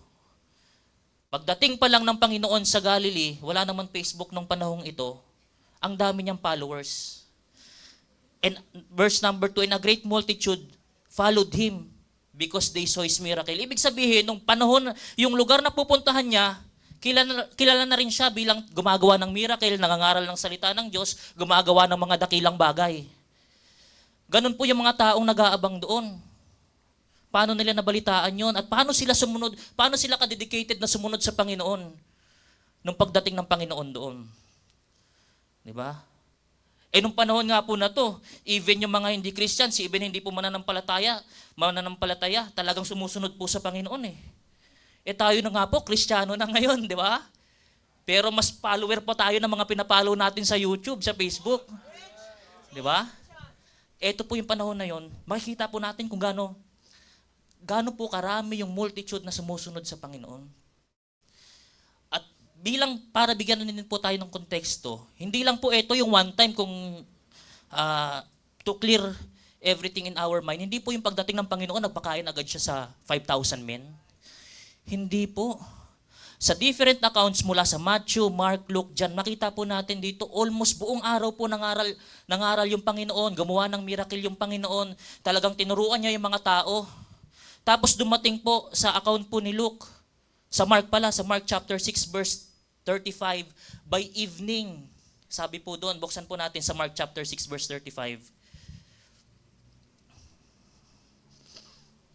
pagdating pa lang ng Panginoon sa Galilee, wala naman Facebook nung panahong ito, ang dami niyang followers. And verse number 2, and a great multitude followed him because they saw his miracle. Ibig sabihin, nung panahon, yung lugar na pupuntahan niya, kilala na rin siya bilang gumagawa ng miracle, nangangaral ng salita ng Diyos, gumagawa ng mga dakilang bagay. Ganun po yung mga taong nag-aabang doon. Paano nila nabalitaan yon at paano sila sumunod, paano sila kadedicated na sumunod sa Panginoon nung pagdating ng Panginoon doon. Di ba? Nung panahon nga po na to, even yung mga hindi Christians, even hindi po mananampalataya, talagang sumusunod po sa Panginoon eh. Tayo na nga po, Kristiyano na ngayon, di ba? Pero mas follower pa tayo ng mga pinapollow natin sa YouTube, sa Facebook. Di ba? Ito po yung panahon na yon, makikita po natin kung gaano po karami yung multitude na sumusunod sa Panginoon. At bilang para bigyan na din po tayo ng konteksto, hindi lang po ito yung one time kung to clear everything in our mind. Hindi po yung pagdating ng Panginoon, nagpakain agad siya sa 5,000 men. Hindi po. Sa different accounts mula sa Matthew, Mark, Luke, John, makita po natin dito, almost buong araw po nangaral yung Panginoon, gumawa ng miracle yung Panginoon, talagang tinuruan niya yung mga tao. Tapos dumating po sa account po ni Luke, sa Mark chapter 6 verse 35, by evening, sabi po doon, buksan po natin sa Mark chapter 6 verse 35.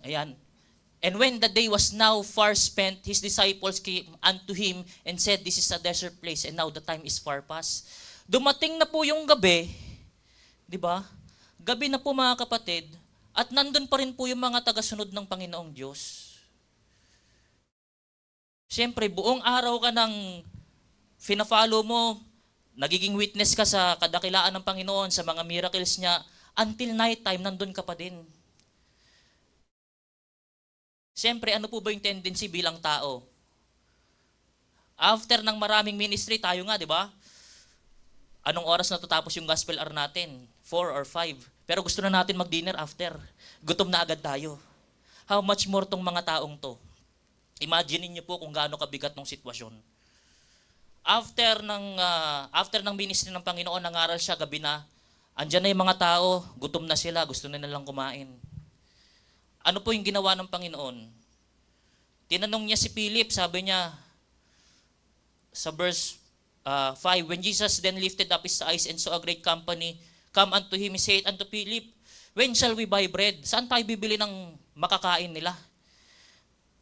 Ayan. And when the day was now far spent, his disciples came unto him and said, this is a desert place and now the time is far past. Dumating na po yung gabi, di ba? Gabi na po mga kapatid, at nandun pa rin po yung mga tagasunod ng Panginoong Diyos. Siyempre, buong araw ka nang fina-follow mo, nagiging witness ka sa kadakilaan ng Panginoon, sa mga miracles niya, until night time, nandun ka pa din. Siyempre, ano po ba yung tendency bilang tao? After ng maraming ministry, tayo nga, di ba? Anong oras natatapos yung gospel hour natin? 4 or 5. Pero gusto na natin mag-dinner after. Gutom na agad tayo. How much more tong mga taong to? Imagine niyo po kung gaano kabigat ng sitwasyon. After ng ministry ng Panginoon, nangaral siya gabi na, andyan na yung mga tao, gutom na sila, gusto na nilang kumain. Ano po yung ginawa ng Panginoon? Tinanong niya si Philip, sabi niya sa verse 5, when Jesus then lifted up his eyes and saw a great company come unto him, he said unto Philip, when shall we buy bread? Saan tayo bibili ng makakain nila?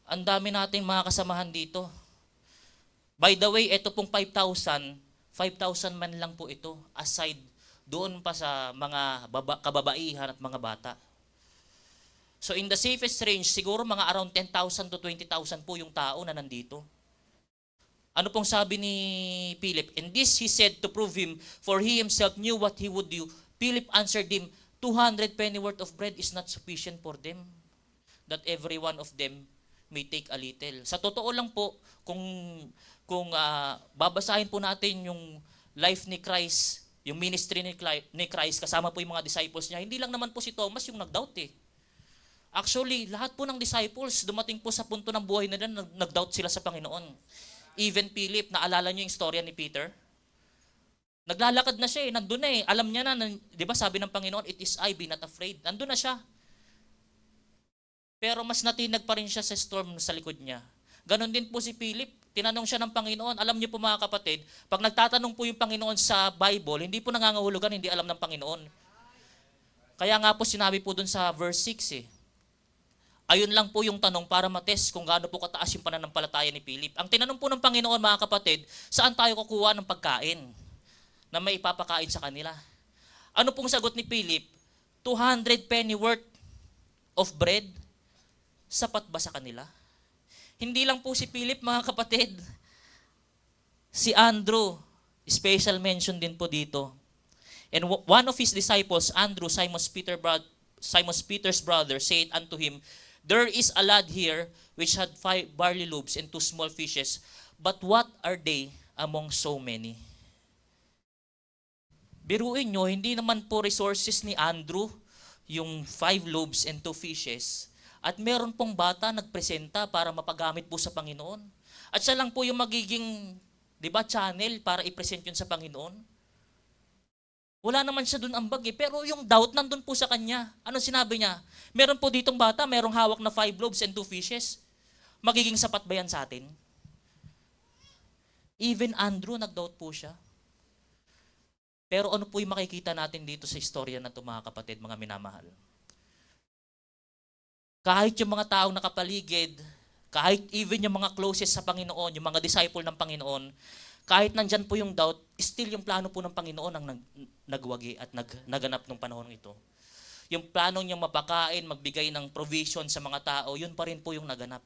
Ang dami nating mga kasamahan dito. By the way, ito pong 5,000 man lang po ito, aside doon pa sa mga kababaihan at mga bata. So in the safest range, siguro mga around 10,000 to 20,000 po yung tao na nandito. Ano pong sabi ni Philip? And this he said to prove him, for he himself knew what he would do. Philip answered him, 200 penny worth of bread is not sufficient for them, that every one of them may take a little. Sa totoo lang po, kung babasahin po natin yung life ni Christ, yung ministry ni Christ, kasama po yung mga disciples niya, hindi lang naman po si Thomas yung nag-doubt eh. Actually, lahat po ng disciples, dumating po sa punto ng buhay nila, nag-doubt sila sa Panginoon. Even Philip, naalala niyo yung storya ni Peter? Naglalakad na siya eh, nandun na eh. Alam niya na, di ba sabi ng Panginoon, it is I, be not afraid. Nandun na siya. Pero mas natinag pa rin siya sa storm sa likod niya. Ganon din po si Philip. Tinanong siya ng Panginoon. Alam niyo po mga kapatid, pag nagtatanong po yung Panginoon sa Bible, hindi po nangangahulugan, hindi alam ng Panginoon. Kaya nga po sinabi po dun sa verse 6 eh, Ayun lang po yung tanong para matest kung gaano po kataas yung pananampalataya ni Philip. Ang tinanong po ng Panginoon, mga kapatid, saan tayo kukuha ng pagkain na may ipapakain sa kanila? Ano pong sagot ni Philip? 200 penny worth of bread, sapat ba sa kanila? Hindi lang po si Philip, mga kapatid. Si Andrew, special mention din po dito. And one of his disciples, Andrew, Simon Peter's brother, said unto him, there is a lad here which had 5 barley loaves and 2 small fishes, but what are they among so many? Biruin nyo, hindi naman po resources ni Andrew yung 5 loaves and 2 fishes. At meron pong bata nagpresenta para mapagamit po sa Panginoon. At siya lang po yung magiging, channel para i-present yun sa Panginoon. Wala naman siya doon ambag pero yung doubt nandun po sa kanya. Ano sinabi niya? Meron po ditong bata, merong hawak na 5 loaves and 2 fishes. Magiging sapat ba yan sa atin? Even Andrew, nag-doubt po siya. Pero ano po yung makikita natin dito sa istorya na ito, mga kapatid, mga minamahal? Kahit yung mga taong nakapaligid, kahit even yung mga closest sa Panginoon, yung mga disciple ng Panginoon, kahit nandyan po yung doubt, still yung plano po ng Panginoon ang nagwagi at naganap nung panahon ito. Yung plano niyang mapakain, magbigay ng provision sa mga tao, yun pa rin po yung naganap.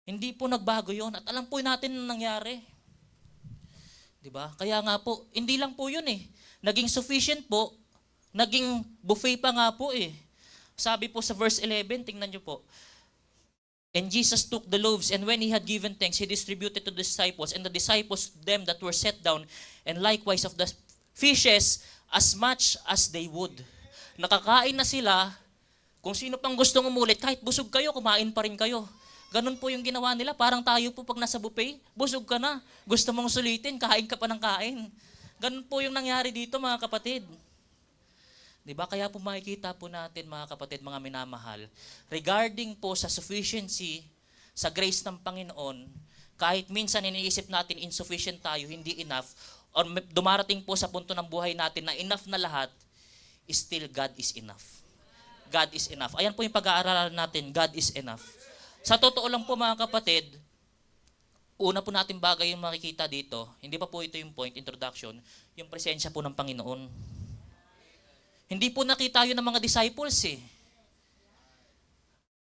Hindi po nagbago yun at alam po natin ang nangyari. Diba? Kaya nga po, hindi lang po yun eh. Naging sufficient po, naging buffet pa nga po eh. Sabi po sa verse 11, tingnan niyo po. And Jesus took the loaves, and when he had given thanks, he distributed to the disciples, and the disciples them that were set down, and likewise of the fishes, as much as they would. Nakakain na sila, kung sino pang gustong umulit, kahit busog kayo, kumain pa rin kayo. Ganun po yung ginawa nila, parang tayo po pag nasa buffet, busog ka na, gusto mong sulitin, kain ka pa ng kain. Ganun po yung nangyari dito, mga kapatid. Diba? Kaya po makikita po natin, mga kapatid, mga minamahal, regarding po sa sufficiency, sa grace ng Panginoon, kahit minsan iniisip natin insufficient tayo, hindi enough, or dumarating po sa punto ng buhay natin na enough na lahat, still God is enough. God is enough. Ayan po yung pag-aaralan natin, God is enough. Sa totoo lang po, mga kapatid, una po natin bagay yung makikita dito, hindi pa po ito yung point, introduction, yung presensya po ng Panginoon. Hindi po nakita yun ng mga disciples eh.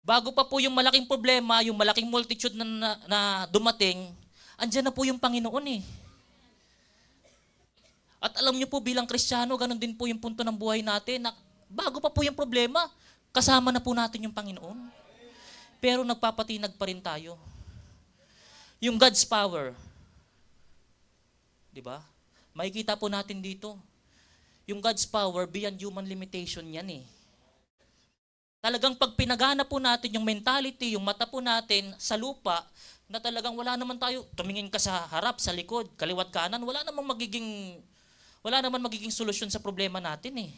Bago pa po yung malaking problema, yung malaking multitude na dumating, andyan na po yung Panginoon eh. At alam niyo po bilang Kristiyano, ganun din po yung punto ng buhay natin na bago pa po yung problema, kasama na po natin yung Panginoon. Pero nagpapatinag pa rin tayo. Yung God's power, di ba? Makikita po natin dito. Yung God's power, beyond human limitation yan eh. Talagang pag pinagana po natin yung mentality, yung mata po natin sa lupa, na talagang wala naman tayo, tumingin ka sa harap, sa likod, kaliwat kanan, wala naman magiging solusyon sa problema natin eh.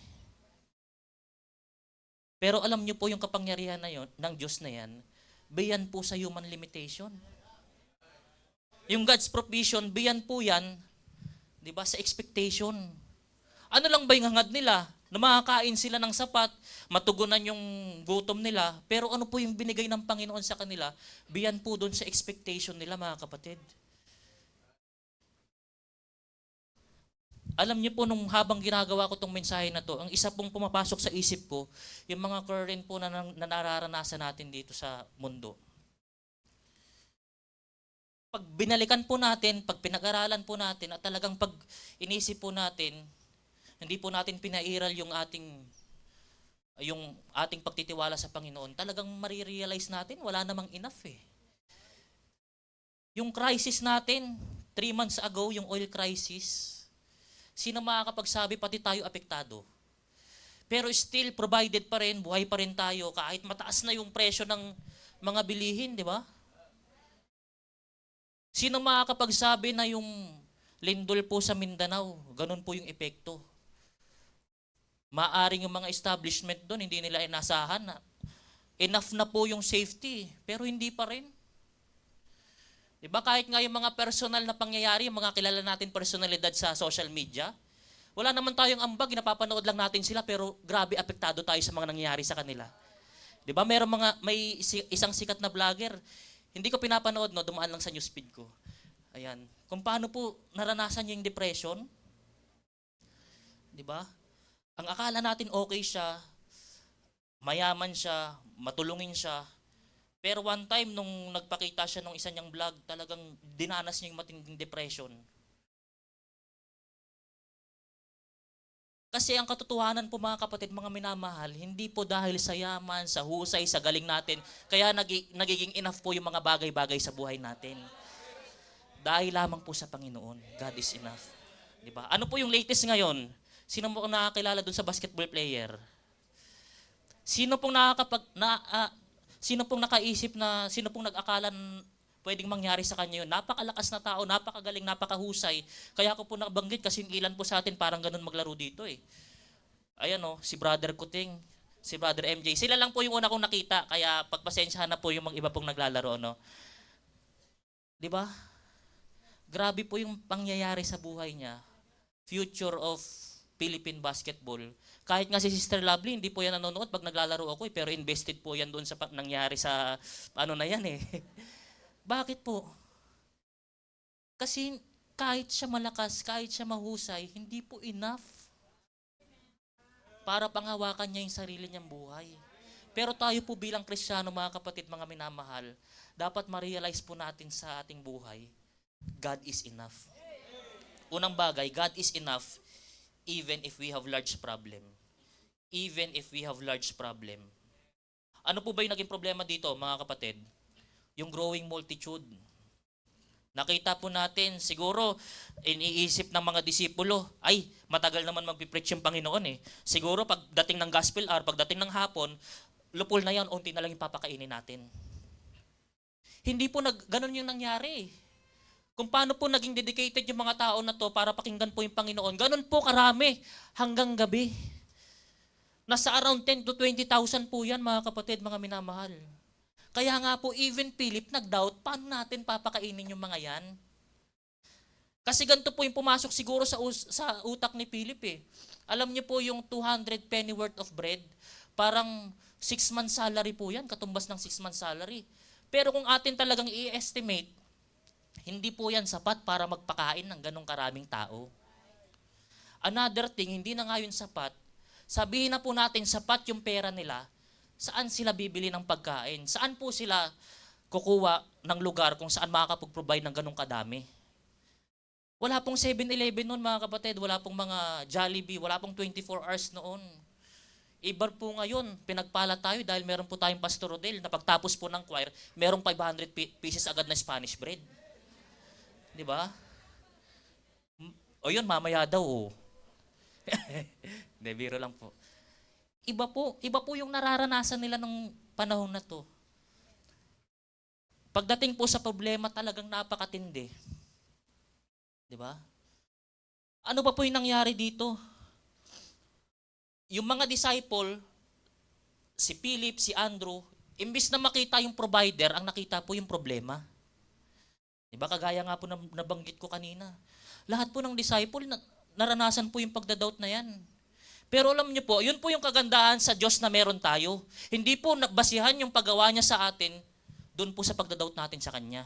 Pero alam niyo po yung kapangyarihan na yon ng Diyos na yan, beyond po sa human limitation. Yung God's provision, beyond po yan, di ba, sa expectation. Ano lang ba yung hangad nila? Na makakain sila ng sapat, matugunan yung gutom nila, pero ano po yung binigay ng Panginoon sa kanila? Beyond po doon sa expectation nila, mga kapatid. Alam niyo po, nung habang ginagawa ko tong mensahe na to, ang isa pong pumapasok sa isip ko, yung mga current po na nararanasan natin dito sa mundo. Pag binalikan po natin, pag pinag-aralan po natin, at talagang pag inisip po natin, hindi po natin pinairal yung ating pagtitiwala sa Panginoon, talagang marirealize natin, wala namang enough eh. Yung crisis natin, 3 months ago, yung oil crisis, sino makakapagsabi, pati tayo apektado. Pero still, provided pa rin, buhay pa rin tayo, kahit mataas na yung presyo ng mga bilihin, di ba? Sino makakapagsabi na yung lindol po sa Mindanao, ganun po yung epekto? Maaring yung mga establishment doon, hindi nila inasahan na enough na po yung safety, pero hindi pa rin. Diba? Kahit nga yung mga personal na pangyayari, yung mga kilala natin personalidad sa social media, wala naman tayong ambag, napapanood lang natin sila, pero grabe apektado tayo sa mga nangyayari sa kanila. Di ba isang sikat na vlogger, hindi ko pinapanood, no, dumaan lang sa newsfeed ko. Ayan, kung paano po naranasan niya yung depression. Di ba? Ang akala natin okay siya, mayaman siya, matulungin siya. Pero one time, nung nagpakita siya nung isa niyang vlog, talagang dinanas niya yung matinding depression. Kasi ang katotohanan po mga kapatid, mga minamahal, hindi po dahil sa yaman, sa husay, sa galing natin, kaya nagiging enough po yung mga bagay-bagay sa buhay natin. Dahil lamang po sa Panginoon, God is enough. Diba? Ano po yung latest ngayon? Sino mo nakakilala dun sa basketball player? Sino pong nakaisip na, sino pong nag-akalan pwedeng mangyari sa kanya yun? Napakalakas na tao, napakagaling, napakahusay. Kaya ko po nabanggit kasi yung ilan po sa atin parang ganun maglaro dito eh. Ayan o, si Brother Kuting, si Brother MJ. Sila lang po yung una kong nakita, kaya pagpasensyahan na po yung mga iba pong naglalaro. No? Di ba? Grabe po yung pangyayari sa buhay niya. Future of Philippine basketball. Kahit nga si Sister Lovely, hindi po yan nanonood pag naglalaro ako eh, pero invested po yan doon sa nangyari sa ano na yan eh. Bakit po? Kasi kahit siya malakas, kahit siya mahusay, hindi po enough para panghawakan niya yung sarili niyang buhay. Pero tayo po bilang Kristiyano, mga kapatid, mga minamahal, dapat ma-realize po natin sa ating buhay, God is enough. Unang bagay, God is enough even if we have large problem. Even if we have large problem. Ano po ba yung naging problema dito, mga kapatid? Yung growing multitude. Nakita po natin, siguro, iniisip ng mga disipulo, ay, matagal naman magpipreach yung Panginoon eh. Siguro, pagdating ng gospel hour, pagdating ng hapon, lupol na yan, unti na lang yung papakainin natin. Hindi po ganun yung nangyari. Kung paano po naging dedicated yung mga tao na to para pakinggan po yung Panginoon, ganun po karami hanggang gabi. Nasa around 10 to 20,000 po yan, mga kapatid, mga minamahal. Kaya nga po, even Philip nag-doubt, paano natin papakainin yung mga yan? Kasi ganito po yung pumasok siguro sa utak ni Philip eh. Alam niyo po yung 200 penny worth of bread, parang 6 months salary po yan, katumbas ng 6 months salary. Pero kung atin talagang i-estimate, hindi po yan sapat para magpakain ng ganong karaming tao. Another thing, hindi na nga yun sapat, sabihin na po natin sapat yung pera nila, saan sila bibili ng pagkain? Saan po sila kukuha ng lugar kung saan makakapag-provide ng ganong kadami? Wala pong 7-Eleven noon, mga kapatid. Wala pong mga Jollibee. Wala pong 24 hours noon. Iba po ngayon, pinagpala tayo dahil meron po tayong Pastor Rodel na pagtapos po ng choir, merong 500 pieces agad na Spanish bread. Di ba? O yun, mamaya daw. Oh. Hindi, biro lang po. Iba po yung nararanasan nila ng panahon na to. Pagdating po sa problema, talagang napakatindi. Di ba? Ano ba po yung nangyari dito? Yung mga disciple, si Philip, si Andrew, imbis na makita yung provider, ang nakita po yung problema. Di ba? Kagaya nga po nabanggit ko kanina. Lahat po ng disciple, naranasan po yung pagdadoubt na yan. Pero alam niyo po, yun po yung kagandahan sa Diyos na meron tayo. Hindi po basihan yung paggawa niya sa atin, doon po sa pagdadoubt natin sa Kanya.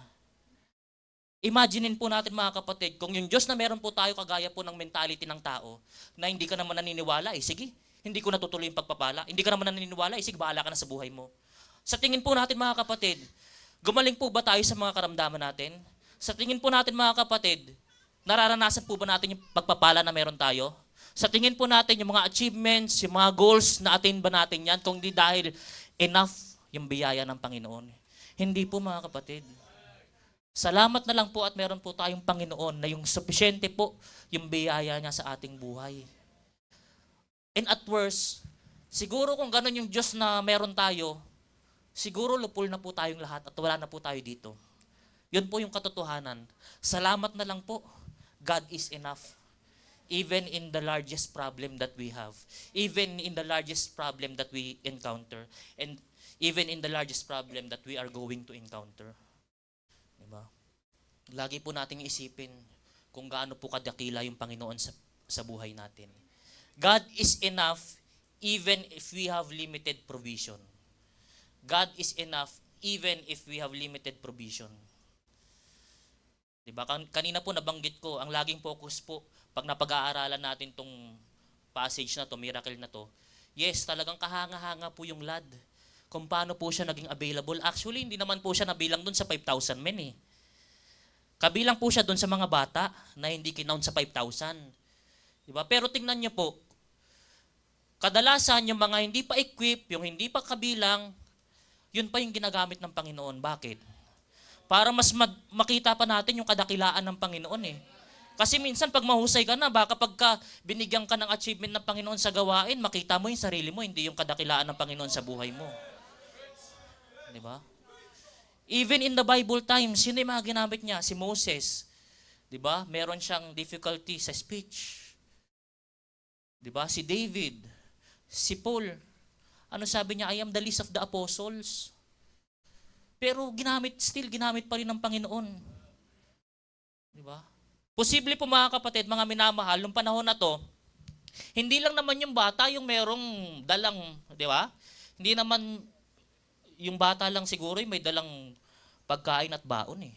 Imaginein po natin, mga kapatid, kung yung Diyos na meron po tayo kagaya po ng mentality ng tao, na hindi ka naman naniniwala, sige, hindi ko natutuloy yung pagpapala. Hindi ka naman naniniwala, sige, bahala ka na sa buhay mo. Sa tingin po natin, mga kapatid, gumaling po ba tayo sa mga karamdaman natin? Sa tingin po natin, mga kapatid, nararanasan po ba natin yung pagpapala na meron tayo? Sa tingin po natin yung mga achievements, yung mga goals na attain ba natin yan kung di dahil enough yung biyaya ng Panginoon? Hindi po, mga kapatid. Salamat na lang po at meron po tayong Panginoon na yung sufficiente po yung biyaya niya sa ating buhay. And at worst, siguro kung ganun yung Diyos na meron tayo, siguro lupol na po tayong lahat at wala na po tayo dito. Yun po yung katotohanan. Salamat na lang po. God is enough. Even in the largest problem that we have. Even in the largest problem that we encounter. And even in the largest problem that we are going to encounter. Diba? Lagi po nating isipin kung gaano po kadakila yung Panginoon sa buhay natin. God is enough even if we have limited provision. God is enough even if we have limited provision. Diba? Kanina po nabanggit ko, ang laging focus po, pag napag-aaralan natin tong passage na to, miracle na to, yes, talagang kahanga-hanga po yung lad. Kung paano po siya naging available. Actually, hindi naman po siya nabilang dun sa 5,000 men eh. Kabilang po siya dun sa mga bata na hindi kinount sa 5,000. Diba? Pero tingnan niyo po, kadalasan yung mga hindi pa equip, yung hindi pa kabilang, yun pa yung ginagamit ng Panginoon. Bakit? Para mas makita pa natin yung kadakilaan ng Panginoon eh. Kasi minsan pag mahusay ka na, baka pagka binigyan ka ng achievement ng Panginoon sa gawain, makita mo yung sarili mo, hindi yung kadakilaan ng Panginoon sa buhay mo. Di ba? Even in the Bible times, yun yung mga ginamit niya. Si Moses, di ba? Meron siyang difficulty sa speech. Di ba? Si David, si Paul, ano sabi niya? I am the least of the apostles. Pero ginamit pa rin ng Panginoon. Di ba? Posible po mga kapatid, mga minamahal, nung panahon na to, hindi lang naman yung bata yung merong dalang, di ba? Hindi naman yung bata lang siguro yung may dalang pagkain at baon eh.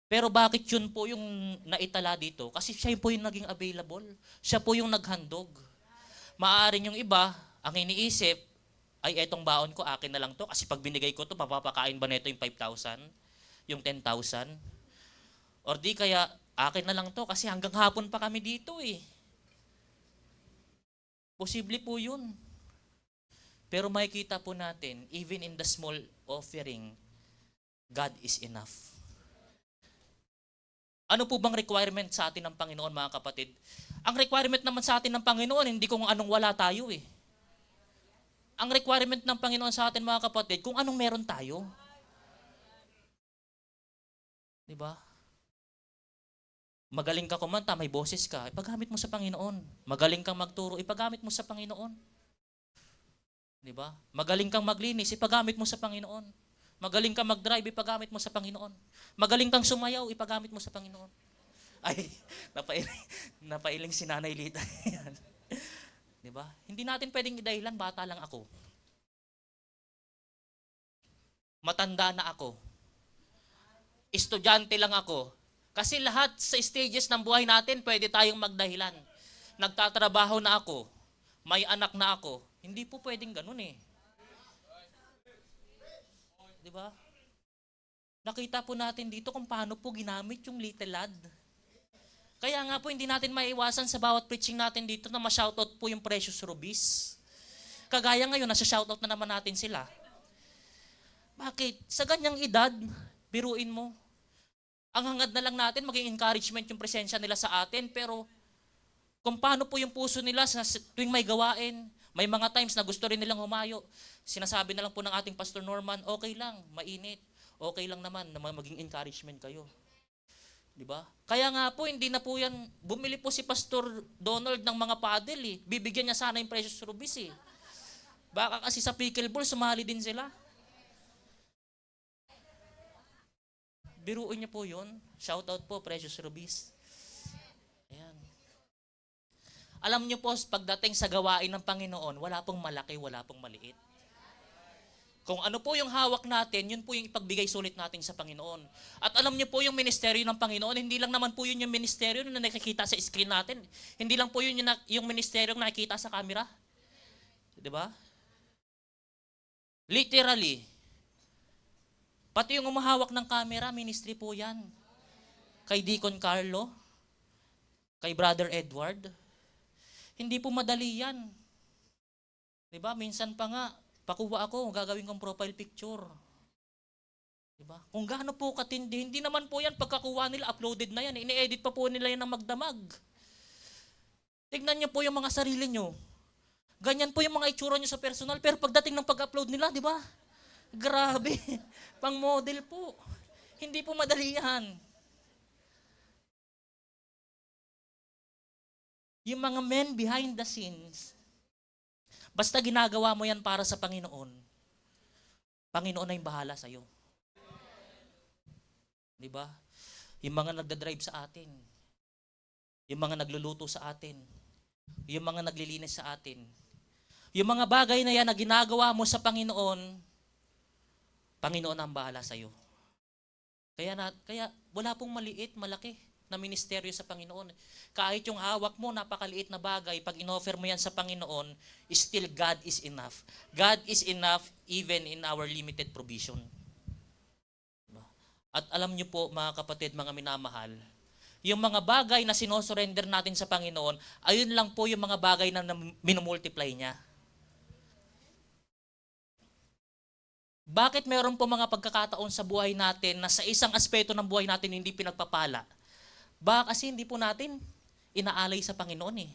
Pero bakit yun po yung naitala dito? Kasi siya po yung naging available. Siya po yung naghandog. Maaaring yung iba, ang iniisip, ay etong baon ko, akin na lang to. Kasi pag binigay ko to, mapapakain ba neto yung 5,000? Yung 10,000? Or di kaya, akin na lang to kasi hanggang hapon pa kami dito eh. Posible po yun. Pero makikita po natin, even in the small offering, God is enough. Ano po bang requirement sa atin ng Panginoon, mga kapatid? Ang requirement naman sa atin ng Panginoon, hindi kung anong wala tayo eh. Ang requirement ng Panginoon sa atin, mga kapatid, kung anong meron tayo. Diba? Magaling ka kumanta, may boses ka, ipagamit mo sa Panginoon. Magaling kang magturo, ipagamit mo sa Panginoon. Diba? Magaling kang maglinis, ipagamit mo sa Panginoon. Magaling kang mag-drive, ipagamit mo sa Panginoon. Magaling kang sumayaw, ipagamit mo sa Panginoon. Ay, napailing si Nanay Lita. Diba? Hindi natin pwedeng idahilan, bata lang ako. Matanda na ako. Estudyante lang ako. Kasi lahat sa stages ng buhay natin, pwede tayong magdahilan. Nagtatrabaho na ako. May anak na ako. Hindi po pwedeng ganun eh. Diba? Nakita po natin dito kung paano po ginamit yung little lad. Kaya nga po hindi natin maiwasan sa bawat preaching natin dito na ma-shoutout po yung precious rubies. Kagaya ngayon, nasa shoutout na naman natin sila. Bakit? Sa ganyang edad, biruin mo. Ang hangad na lang natin, maging encouragement yung presensya nila sa atin, pero kung paano po yung puso nila sa tuwing may gawain, may mga times na gusto rin nilang humayo. Sinasabi na lang po ng ating Pastor Norman, okay lang, mainit. Okay lang naman na maging encouragement kayo. Diba? Kaya nga po, hindi na po yan, bumili po si Pastor Donald ng mga paddle eh. Bibigyan niya sana yung precious rubies eh. Baka kasi sa pickleball, sumali din sila. Biruin niyo po yun. Shout out po, precious rubies. Ayan. Alam niyo po, pagdating sa gawain ng Panginoon, wala pong malaki, wala pong maliit. Kung ano po yung hawak natin, yun po yung ipagbigay sulit natin sa Panginoon. At alam niyo po yung ministeryo ng Panginoon, hindi lang naman po yun yung ministeryo na nakikita sa screen natin. Hindi lang po yun yung ministeryo na nakikita sa camera. Diba? Literally. Pati yung umahawak ng camera, ministry po yan. Kay Deacon Carlo, kay Brother Edward. Hindi po madali yan. Diba? Minsan pa nga, pakuha ako, gagawin kong profile picture. Diba? Kung gaano po katindi, hindi naman po yan, pagkakuha nila, uploaded na yan. Ini-edit pa po nila yan ng magdamag. Tignan niyo po yung mga sarili niyo. Ganyan po yung mga itsura niyo sa personal, pero pagdating ng pag-upload nila, di ba? Grabe. Pang model po. Hindi po madali yan. Yung mga men behind the scenes, basta ginagawa mo yan para sa Panginoon, Panginoon na yung bahala sa'yo. Di ba? Yung mga nagdadrive sa atin, yung mga nagluluto sa atin, yung mga naglilinis sa atin, Yung mga bagay na yan na ginagawa mo sa Panginoon, Panginoon ang bahala sa'yo. Kaya wala pong maliit, malaki na ministeryo sa Panginoon. Kahit yung hawak mo, napakaliit na bagay, pag inoffer mo yan sa Panginoon, still God is enough. God is enough even in our limited provision. At alam niyo po, mga kapatid, mga minamahal, yung mga bagay na sinosurrender natin sa Panginoon, ayun lang po yung mga bagay na minumultiply niya. Bakit meron po mga pagkakataon sa buhay natin na sa isang aspeto ng buhay natin hindi pinagpapala? Baka kasi hindi po natin inaalay sa Panginoon eh.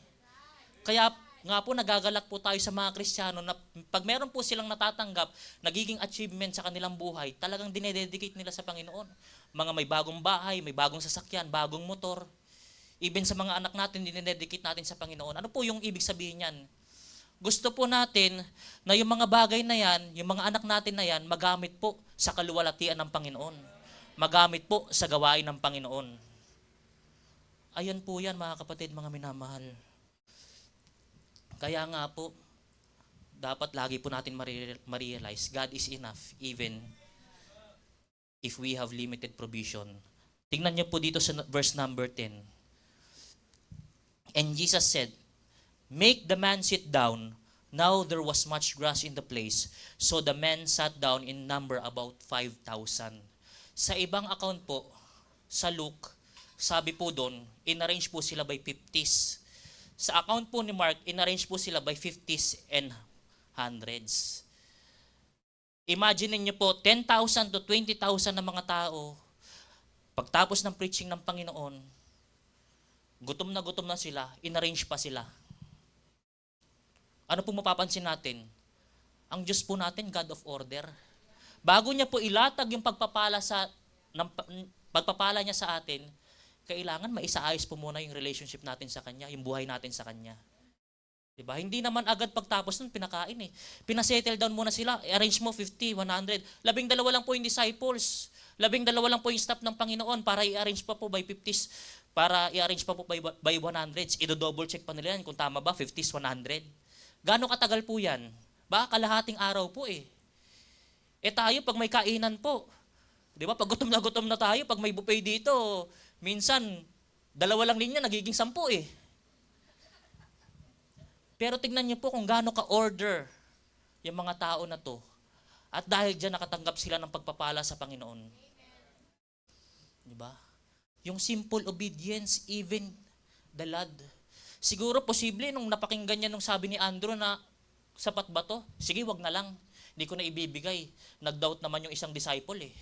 Kaya nga po nagagalak po tayo sa mga Kristiyano na pag meron po silang natatanggap, nagiging achievement sa kanilang buhay, talagang dinededicate nila sa Panginoon. Mga may bagong bahay, may bagong sasakyan, bagong motor. Even sa mga anak natin, dinededicate natin sa Panginoon. Ano po yung ibig sabihin yan? Gusto po natin na yung mga bagay na yan, yung mga anak natin na yan, magamit po sa kaluwalhatian ng Panginoon. Magamit po sa gawain ng Panginoon. Ayan po yan, mga kapatid, mga minamahal. Kaya nga po, dapat lagi po natin ma-realize, God is enough even if we have limited provision. Tingnan niyo po dito sa verse number 10. And Jesus said, "Make the man sit down. Now there was much grass in the place. So the men sat down in number about 5,000. Sa ibang account po, sa Luke, sabi po doon, in-arrange po sila by 50s. Sa account po ni Mark, in-arrange po sila by 50s and 100s. Imagine niyo po, 10,000 to 20,000 na mga tao, pagtapos ng preaching ng Panginoon, gutom na sila, in-arrange pa sila. Ano po mapapansin natin? Ang Diyos po natin, God of order. Bago niya po ilatag yung pagpapala niya sa atin, kailangan maisaayos po muna yung relationship natin sa Kanya, yung buhay natin sa Kanya. Diba? Hindi naman agad pagtapos nun, pinakain eh. Pinasettle down muna sila, i-arrange mo 50, 100. 12 lang po yung disciples. 12 lang po yung staff ng Panginoon para i-arrange pa po by 50s, para i-arrange pa po by 100s. Ido-double check pa nila yan kung tama ba, 50s, 100. Gaano katagal po yan? Baka kalahating araw po eh. Eh tayo, pag may kainan po, di ba, pag gutom na tayo, pag may buffet dito, minsan, 2 lang linya, nagiging 10 eh. Pero tignan niyo po kung gaano ka-order yung mga tao na to. At dahil dyan, nakatanggap sila ng pagpapala sa Panginoon. Di ba? Yung simple obedience, even the lad. Siguro posible nung napakinggan niya nung sabi ni Andrew na sapat ba to? Sige, wag na lang. Hindi ko na ibibigay. Nag-doubt naman yung isang disciple eh.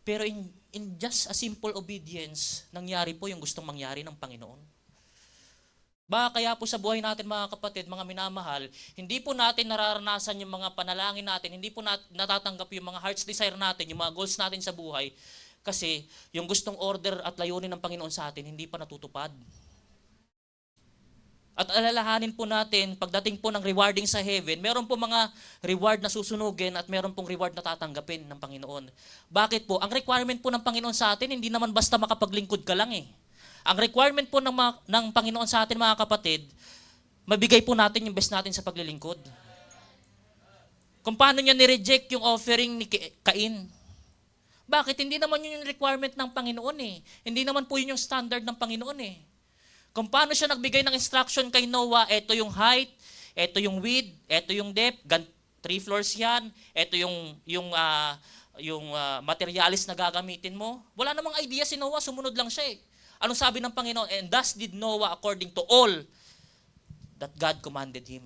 Pero in just a simple obedience, nangyari po yung gustong mangyari ng Panginoon. Baka kaya po sa buhay natin mga kapatid, mga minamahal, hindi po natin nararanasan yung mga panalangin natin, hindi po natatanggap yung mga heart's desire natin, yung mga goals natin sa buhay, kasi yung gustong order at layunin ng Panginoon sa atin, hindi pa natutupad. At alalahanin po natin, pagdating po ng rewarding sa heaven, meron po mga reward na susunugin at meron pong reward na tatanggapin ng Panginoon. Bakit po? Ang requirement po ng Panginoon sa atin, hindi naman basta makapaglingkod ka lang eh. Ang requirement po ng Panginoon sa atin, mga kapatid, mabigay po natin yung best natin sa paglilingkod. Kung paano niya nireject yung offering ni Cain. Bakit? Hindi naman yun yung requirement ng Panginoon eh. Hindi naman po yun yung standard ng Panginoon eh. Kung paano siya nagbigay ng instruction kay Noah, eto yung height, eto yung width, eto yung depth, 3 floors yan, eto yung materialis na gagamitin mo. Wala namang idea si Noah, sumunod lang siya eh. Anong sabi ng Panginoon? And thus did Noah according to all that God commanded him.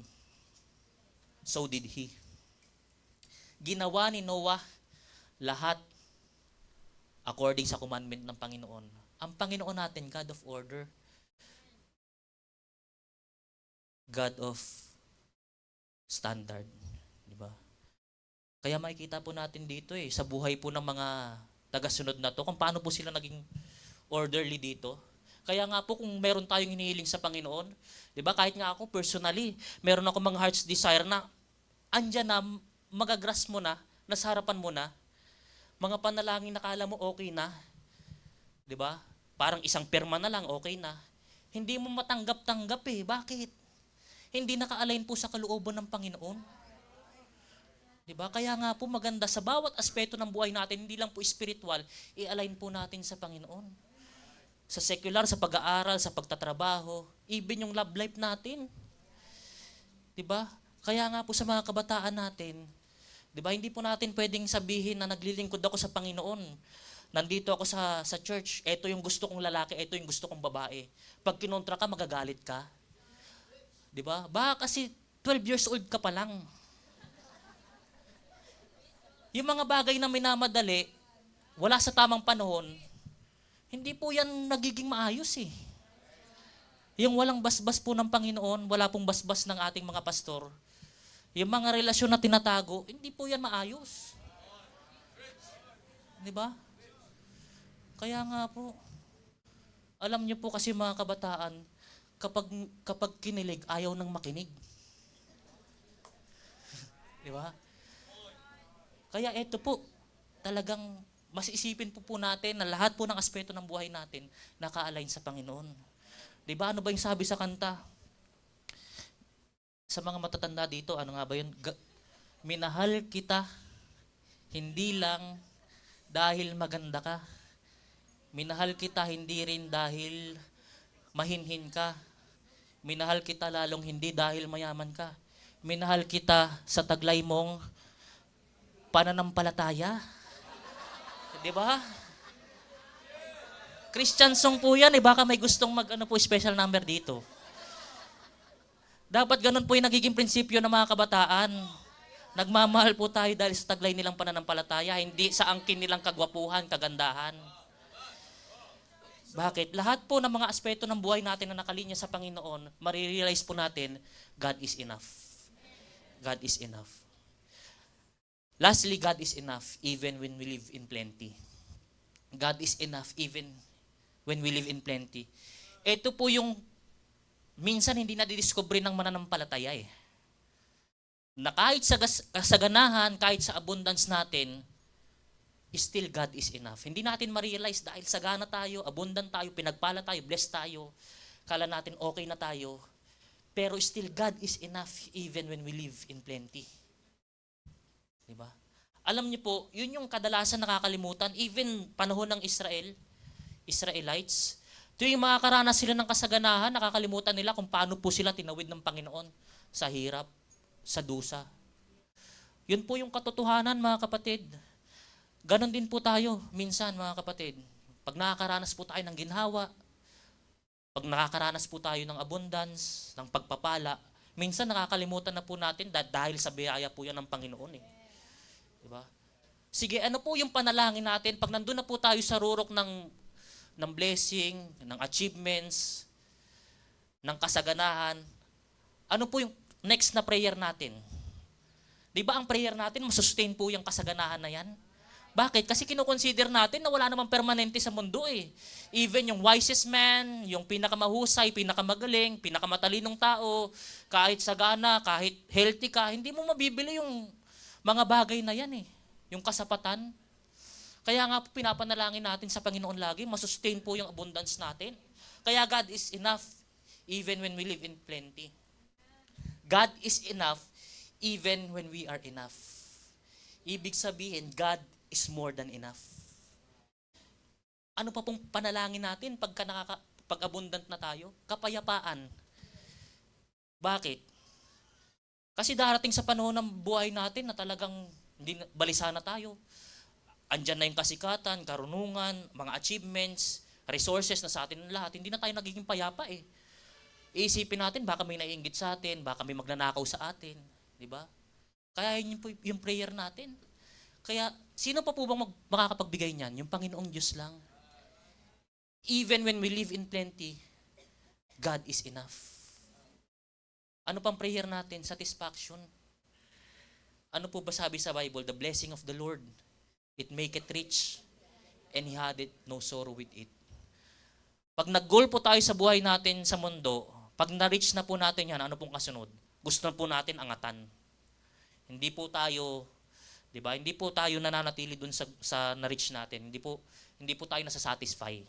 So did he. Ginawa ni Noah lahat according sa commandment ng Panginoon. Ang Panginoon natin, God of order, God of standard. Diba? Kaya makikita po natin dito sa buhay po ng mga tagasunod na to, kung paano po sila naging orderly dito. Kaya nga po kung meron tayong hinihiling sa Panginoon, diba, kahit nga ako personally, meron ako mga heart's desire na andyan na, magagras mo na, nasa harapan mo na, mga panalangin nakala mo okay na, diba? Parang isang perma na lang, okay na. Hindi mo matanggap-tanggap eh. Bakit? hindi naka-align po sa kalooban ng Panginoon. Diba? Kaya nga po maganda sa bawat aspeto ng buhay natin, hindi lang po spiritual, i-align po natin sa Panginoon. Sa secular, sa pag-aaral, sa pagtatrabaho, even yung love life natin. Diba? Kaya nga po sa mga kabataan natin, diba, hindi po natin pwedeng sabihin na naglilingkod ako sa Panginoon. Nandito ako sa church, ito yung gusto kong lalaki, ito yung gusto kong babae. Pag kinontra ka, magagalit ka. Diba? Baka kasi 12 years old ka pa lang. Yung mga bagay na minamadali, wala sa tamang panahon, hindi po yan nagiging maayos eh. Yung walang basbas po ng Panginoon, wala pong basbas ng ating mga pastor, yung mga relasyon na tinatago, hindi po yan maayos. Di ba? Kaya nga po, alam niyo po kasi mga kabataan, kapag kinilig, ayaw nang makinig. Di ba? Kaya ito po, talagang mas isipin po natin na lahat po ng aspeto ng buhay natin naka-align sa Panginoon. Di ba? Ano ba yung sabi sa kanta? Sa mga matatanda dito, ano nga ba yun? Minahal kita, hindi lang dahil maganda ka. Minahal kita hindi rin dahil mahinhin ka. Minahal kita lalong hindi dahil mayaman ka. Minahal kita sa taglay mong pananampalataya. Di ba? Christian song po yan. Baka may gustong special number dito. Dapat ganun po yung nagiging prinsipyo ng mga kabataan. Nagmamahal po tayo dahil sa taglay nilang pananampalataya, hindi sa angkin nilang kagwapuhan, kagandahan. Bakit? Lahat po ng mga aspeto ng buhay natin na nakalinya sa Panginoon, marirealize po natin, God is enough. God is enough. Lastly, God is enough even when we live in plenty. God is enough even when we live in plenty. Ito po yung minsan hindi nadidiscover ng mananampalataya eh. Na kahit sa kasaganahan, kahit sa abundance natin, still God is enough. Hindi natin ma-realize dahil sagana tayo, abundant tayo, pinagpala tayo, blessed tayo, kala natin okay na tayo, pero still God is enough even when we live in plenty. Diba? Alam niyo po, yun yung kadalasan nakakalimutan, even panahon ng Israelites, tuwing makakaranas sila ng kasaganahan, nakakalimutan nila kung paano po sila tinawid ng Panginoon sa hirap, sa dusa. Yun po yung katotohanan, mga kapatid. Ganon din po tayo minsan, mga kapatid. Pag nakakaranas po tayo ng ginhawa, pag nakakaranas po tayo ng abundance, ng pagpapala, minsan nakakalimutan na po natin dahil sa biyaya po yan ng Panginoon eh. Diba? Sige, ano po yung panalangin natin pag nandun na po tayo sa rurok ng blessing, ng achievements, ng kasaganahan? Ano po yung next na prayer natin? Di ba ang prayer natin, masustain po yung kasaganahan na yan? Bakit? Kasi kinoconsider natin na wala namang permanente sa mundo eh. Even yung wisest man, yung pinakamahusay, pinakamagaling, pinakamatalinong tao, kahit sagana, kahit healthy ka, hindi mo mabibili yung mga bagay na yan eh. Yung kasapatan. Kaya nga po pinapanalangin natin sa Panginoon lagi, masustain po yung abundance natin. Kaya God is enough even when we live in plenty. God is enough even when we are enough. Ibig sabihin, God is more than enough. Ano pa pong panalangin natin pag abundant na tayo? Kapayapaan. Bakit? Kasi darating sa panahon ng buhay natin na talagang balisa na tayo. Andyan na yung kasikatan, karunungan, mga achievements, resources na sa atin lahat. Hindi na tayo nagiging payapa eh. Iisipin natin, baka may naiinggit sa atin, baka may magnanakaw sa atin. Di ba? Kaya yun yung prayer natin. Kaya, sino pa po bang makakapagbigay niyan? Yung Panginoong Diyos lang. Even when we live in plenty, God is enough. Ano pang prayer natin? Satisfaction. Ano po ba sabi sa Bible? The blessing of the Lord, it maketh rich, and He had it no sorrow with it. Pag nag-goal po tayo sa buhay natin sa mundo, pag na-reach na po natin yan, ano pong kasunod? Gusto na po natin angatan. Hindi po tayo, di ba? Hindi po tayo nananatili dun sa na-reach natin. Hindi po tayo nasasatisfy.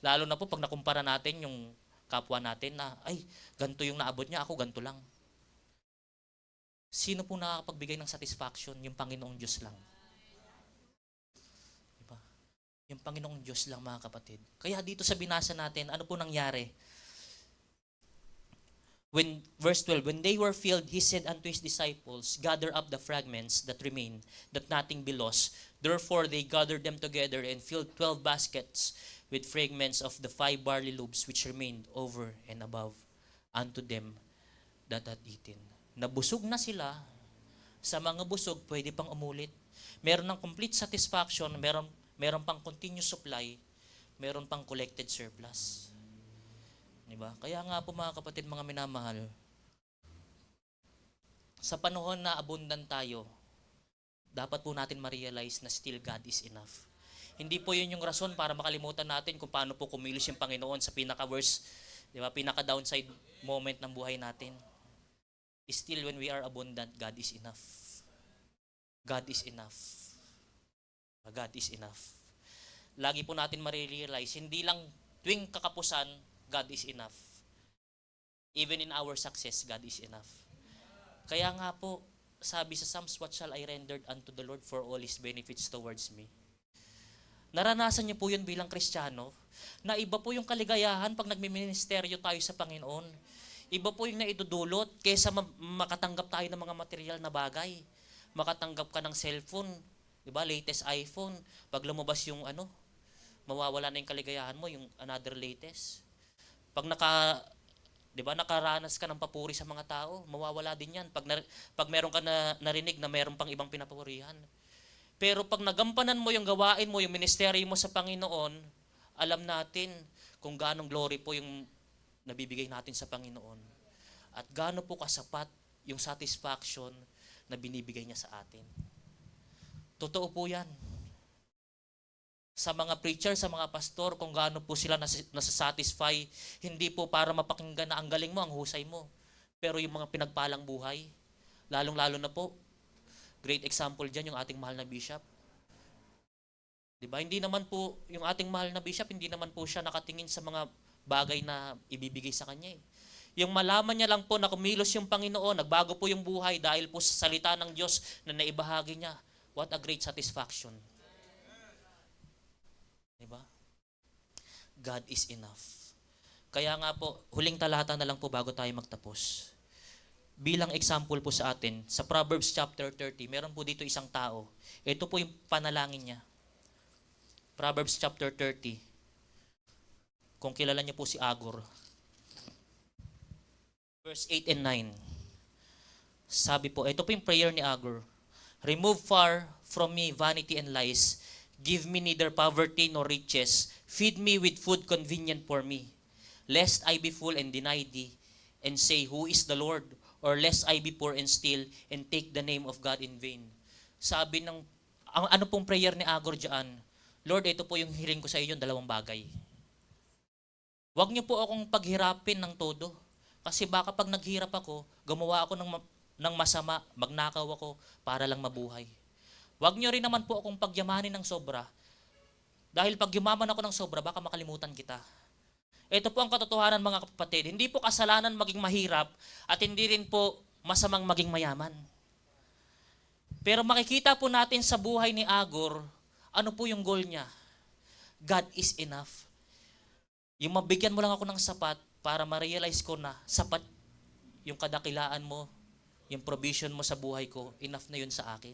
Lalo na po pag nakumpara natin yung kapwa natin na, ay, ganito yung naabot niya, ako ganito lang. Sino po nakakapagbigay ng satisfaction? Yung Panginoong Diyos lang. Diba? Yung Panginoong Diyos lang, mga kapatid. Kaya dito sa binasa natin, ano po nangyari? Verse 12, when they were filled, he said unto his disciples, gather up the fragments that remain, that nothing be lost. Therefore they gathered them together and filled 12 baskets with fragments of the 5 barley loaves which remained over and above unto them that had eaten. Nabusog na sila. Sa mga busog, pwede pang umulit. Meron ng complete satisfaction, meron pang continuous supply, meron pang collected surplus. Diba? Kaya nga po mga kapatid, mga minamahal, sa panahon na abundant tayo, dapat po natin ma-realize na still God is enough. Hindi po yun yung rason para makalimutan natin kung paano po kumilos yung Panginoon sa pinaka-worst, diba? Pinaka-downside moment ng buhay natin. Still, when we are abundant, God is enough. God is enough. God is enough. Lagi po natin ma-realize, hindi lang tuwing kakapusan, God is enough. Even in our success, God is enough. Kaya nga po, sabi sa Psalms, what shall I render unto the Lord for all His benefits towards me? Naranasan niyo po yun bilang Kristiyano, na iba po yung kaligayahan pag nagmiministeryo tayo sa Panginoon. Iba po yung naidudulot kaysa makatanggap tayo ng mga material na bagay. Makatanggap ka ng cellphone, di ba? Latest iPhone. Pag lumabas yung mawawala na yung kaligayahan mo, yung another latest. Pag nakaranas ka ng papuri sa mga tao, mawawala din yan. Pag meron ka na narinig na meron pang ibang pinapurihan. Pero pag nagampanan mo yung gawain mo, yung ministeryo mo sa Panginoon, alam natin kung ganong glory po yung nabibigay natin sa Panginoon. At gaano po kasapat yung satisfaction na binibigay niya sa atin. Totoo po yan. Sa mga preacher, sa mga pastor, kung gaano po sila nasasatisfy, hindi po para mapakinggan na ang galing mo, ang husay mo. Pero yung mga pinagpalang buhay, lalong-lalo na po, great example dyan yung ating mahal na bishop. Diba? Hindi naman po, yung ating mahal na bishop, hindi naman po siya nakatingin sa mga bagay na ibibigay sa kanya. Yung malaman niya lang po na kumilos yung Panginoon, nagbago po yung buhay dahil po sa salita ng Diyos na naibahagi niya. What a great satisfaction. Diba? God is enough. Kaya nga po, huling talata na lang po bago tayo magtapos. Bilang example po sa atin, sa Proverbs chapter 30, meron po dito isang tao. Ito po yung panalangin niya. Proverbs chapter 30. Kung kilala niyo po si Agur. Verse 8 and 9. Sabi po, ito po yung prayer ni Agur. Remove far from me vanity and lies. Give me neither poverty nor riches. Feed me with food convenient for me. Lest I be full and deny thee, and say, who is the Lord? Or lest I be poor and steal, and take the name of God in vain. Sabi ng, ano pong prayer ni Agur dyan? Lord, ito po yung hiling ko sa iyo, 2 bagay. Huwag niyo po akong paghirapin ng todo. Kasi baka pag naghirap ako, gumawa ako ng masama, magnakaw ako para lang mabuhay. Huwag niyo rin naman po akong pagyamanin ng sobra. Dahil pag yumaman ako ng sobra, baka makalimutan kita. Ito po ang katotohanan mga kapatid. Hindi po kasalanan maging mahirap at hindi rin po masamang maging mayaman. Pero makikita po natin sa buhay ni Agur, ano po yung goal niya? God is enough. Yung mabigyan mo lang ako ng sapat para ma-realize ko na sapat yung kadakilaan mo, yung provision mo sa buhay ko, enough na yun sa akin.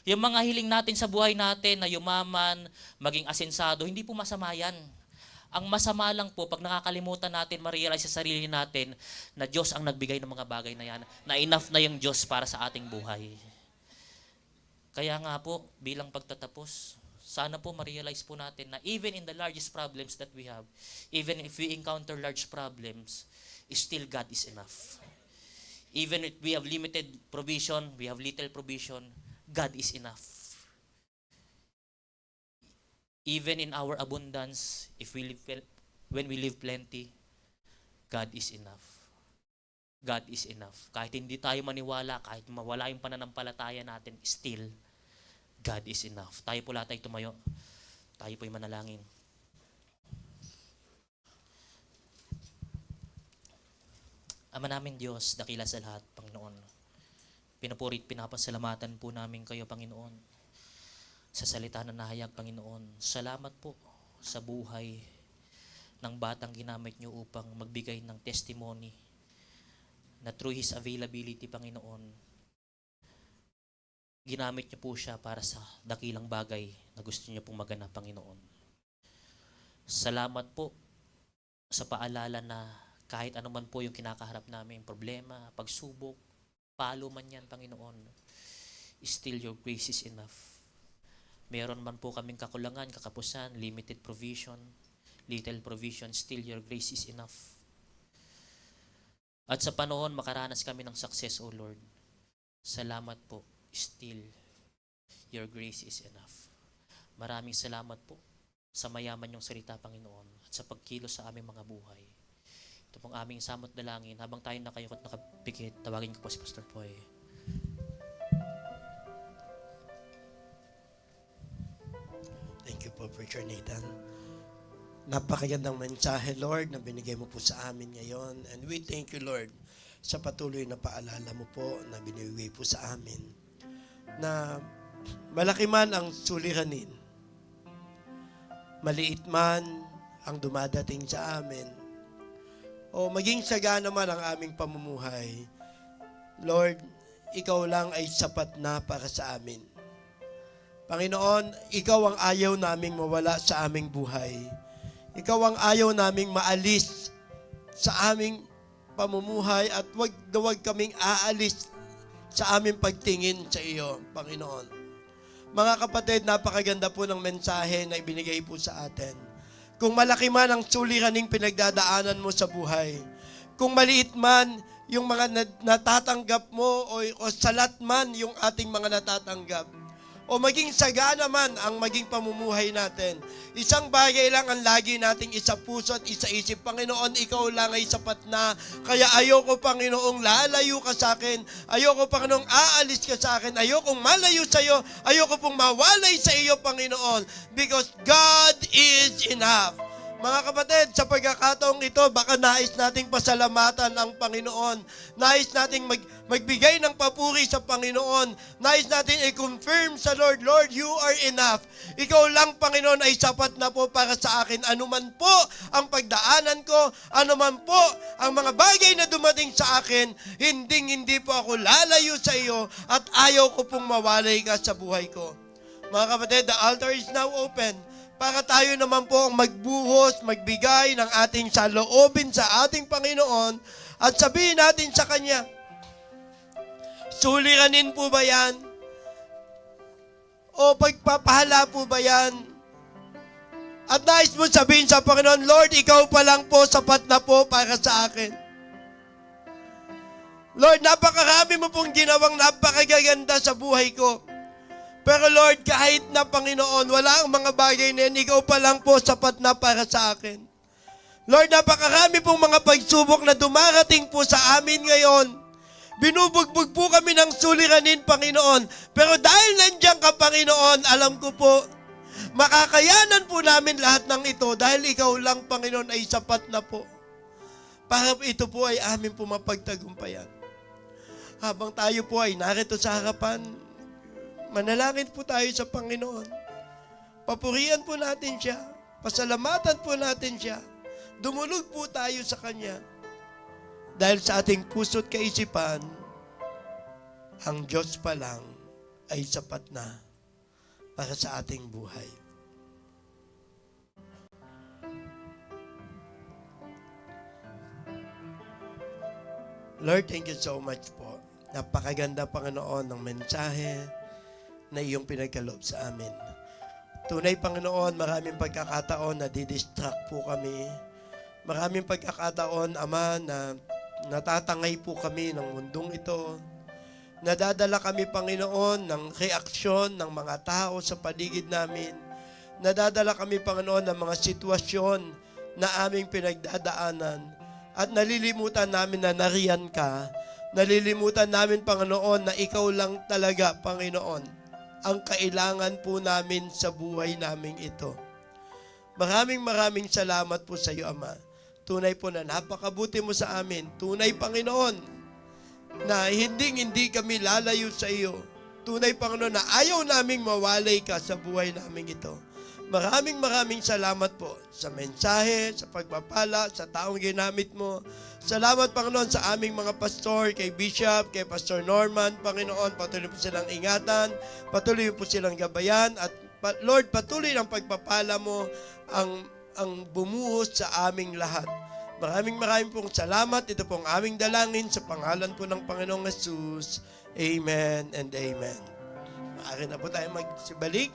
Yung mga hiling natin sa buhay natin na yumaman, maging asensado, hindi po masama yan. Ang masama lang po, pag nakakalimutan natin, ma-realize sa sarili natin na Diyos ang nagbigay ng mga bagay na yan, na enough na yung Diyos para sa ating buhay. Kaya nga po, bilang pagtatapos, sana po ma-realize po natin na even in the largest problems that we have, even if we encounter large problems, still God is enough. Even if we have limited provision, we have little provision, God is enough. Even in our abundance, when we live plenty, God is enough. God is enough. Kahit hindi tayo maniwala, kahit mawala yung pananampalataya natin, still, God is enough. Tayo po lahat ay tumayo. Tayo po'y manalangin. Ama namin Diyos, dakila sa lahat, Panginoon. Pinupuri at pinapasalamatan po namin kayo, Panginoon, sa salita na nahayag, Panginoon. Salamat po sa buhay ng batang ginamit niyo upang magbigay ng testimony na through his availability, Panginoon, ginamit niyo po siya para sa dakilang bagay na gusto niyo pong maganap, Panginoon. Salamat po sa paalala na kahit anuman po yung kinakaharap namin, problema, pagsubok, palo man yan, Panginoon, still your grace is enough. Meron man po kaming kakulangan, kakapusan, limited provision, little provision, still your grace is enough. At sa panahon, makaranas kami ng success, O Lord. Salamat po, still your grace is enough. Maraming salamat po sa mayaman yung salita, Panginoon, at sa pagkilos sa aming mga buhay. Ito pong aming samot dalangin. Habang tayo nakayukot nakapikit, tawagin ko po si Pastor Poy. Thank you po, Preacher Nathan. Napakagandang mensahe, Lord, na binigay mo po sa amin ngayon. And we thank you, Lord, sa patuloy na paalala mo po na binigay po sa amin. Na malaki man ang suliranin, maliit man ang dumadating sa amin, o maging sagana man ang aming pamumuhay, Lord, ikaw lang ay sapat na para sa amin. Panginoon, ikaw ang ayaw naming mawala sa aming buhay. Ikaw ang ayaw naming maalis sa aming pamumuhay at wag na wag kaming aalis sa aming pagtingin sa iyo, Panginoon. Mga kapatid, napakaganda po ng mensahe na ibinigay po sa atin. Kung malaki man ang suliraning pinagdadaanan mo sa buhay, kung maliit man yung mga natatanggap mo o salat man yung ating mga natatanggap, o maging sagana man ang maging pamumuhay natin, isang bagay lang ang lagi nating isa puso at isa isip, Panginoon, ikaw lang ay sapat na. Kaya ayoko, Panginoong, lalayo ka sa akin. Ayoko, Panginoong, aalis ka sa akin. Ayoko malayo sa iyo. Ayoko pong mawalay sa iyo, Panginoon. Because God is enough. Mga kapatid, sa pagkakataong ito, baka nais nating pasalamatan ang Panginoon. Nais nating magbigay ng papuri sa Panginoon. Nais nating i-confirm sa Lord, Lord, you are enough. Ikaw lang, Panginoon, ay sapat na po para sa akin. Anuman po ang pagdaanan ko, anuman po ang mga bagay na dumating sa akin, hindi po ako lalayo sa iyo at ayaw ko pong mawalay ka sa buhay ko. Mga kapatid, the altar is now open. Para tayo naman po ang magbuhos, magbigay ng ating saloobin sa ating Panginoon at sabihin natin sa Kanya, suliranin po ba yan? O pagpapahala po ba yan? At nais mo sabihin sa Panginoon, Lord, ikaw pa lang po, sapat na po para sa akin. Lord, napakarami mo pong ginawang napakagaganda sa buhay ko. Pero Lord, kahit na Panginoon, wala ang mga bagay na yan, ikaw pa lang po sapat na para sa akin. Lord, napakarami pong mga pagsubok na dumarating po sa amin ngayon. Binubugbog po kami ng suliranin, Panginoon. Pero dahil nandiyan ka, Panginoon, alam ko po, makakayanan po namin lahat ng ito dahil ikaw lang, Panginoon, ay sapat na po. Para ito po ay amin po mapagtagumpayan. Habang tayo po ay narito sa harapan, manalangin po tayo sa Panginoon. Papurihan po natin siya. Pasalamatan po natin siya. Dumulog po tayo sa Kanya. Dahil sa ating puso't kaisipan, ang Diyos pa lang ay sapat na para sa ating buhay. Lord, thank you so much po. Napakaganda, Panginoon, ng mensahe na iyong pinagkaloob sa amin. Tunay, Panginoon, maraming pagkakataon na didistract po kami. Maraming pagkakataon, Ama, na natatangay po kami ng mundong ito. Nadadala kami, Panginoon, ng reaksyon ng mga tao sa paligid namin. Nadadala kami, Panginoon, ng mga sitwasyon na aming pinagdadaanan. At nalilimutan namin na nariyan ka. Nalilimutan namin, Panginoon, na ikaw lang talaga, Panginoon, ang kailangan po namin sa buhay namin ito. Maraming salamat po sa iyo, Ama. Tunay po na napakabuti mo sa amin. Tunay, Panginoon, na hindi kami lalayo sa iyo. Tunay, Panginoon, na ayaw naming mawalay ka sa buhay namin ito. Maraming salamat po sa mensahe, sa pagpapala, sa taong ginamit mo. Salamat, Panginoon, sa aming mga pastor, kay Bishop, kay Pastor Norman. Panginoon, patuloy po silang ingatan, patuloy po silang gabayan, at Lord, patuloy ang pagpapala mo ang bumuhos sa aming lahat. Maraming pong salamat. Ito pong aming dalangin sa pangalan po ng Panginoong Jesus. Amen and amen. Maaari na po tayo magsibalik.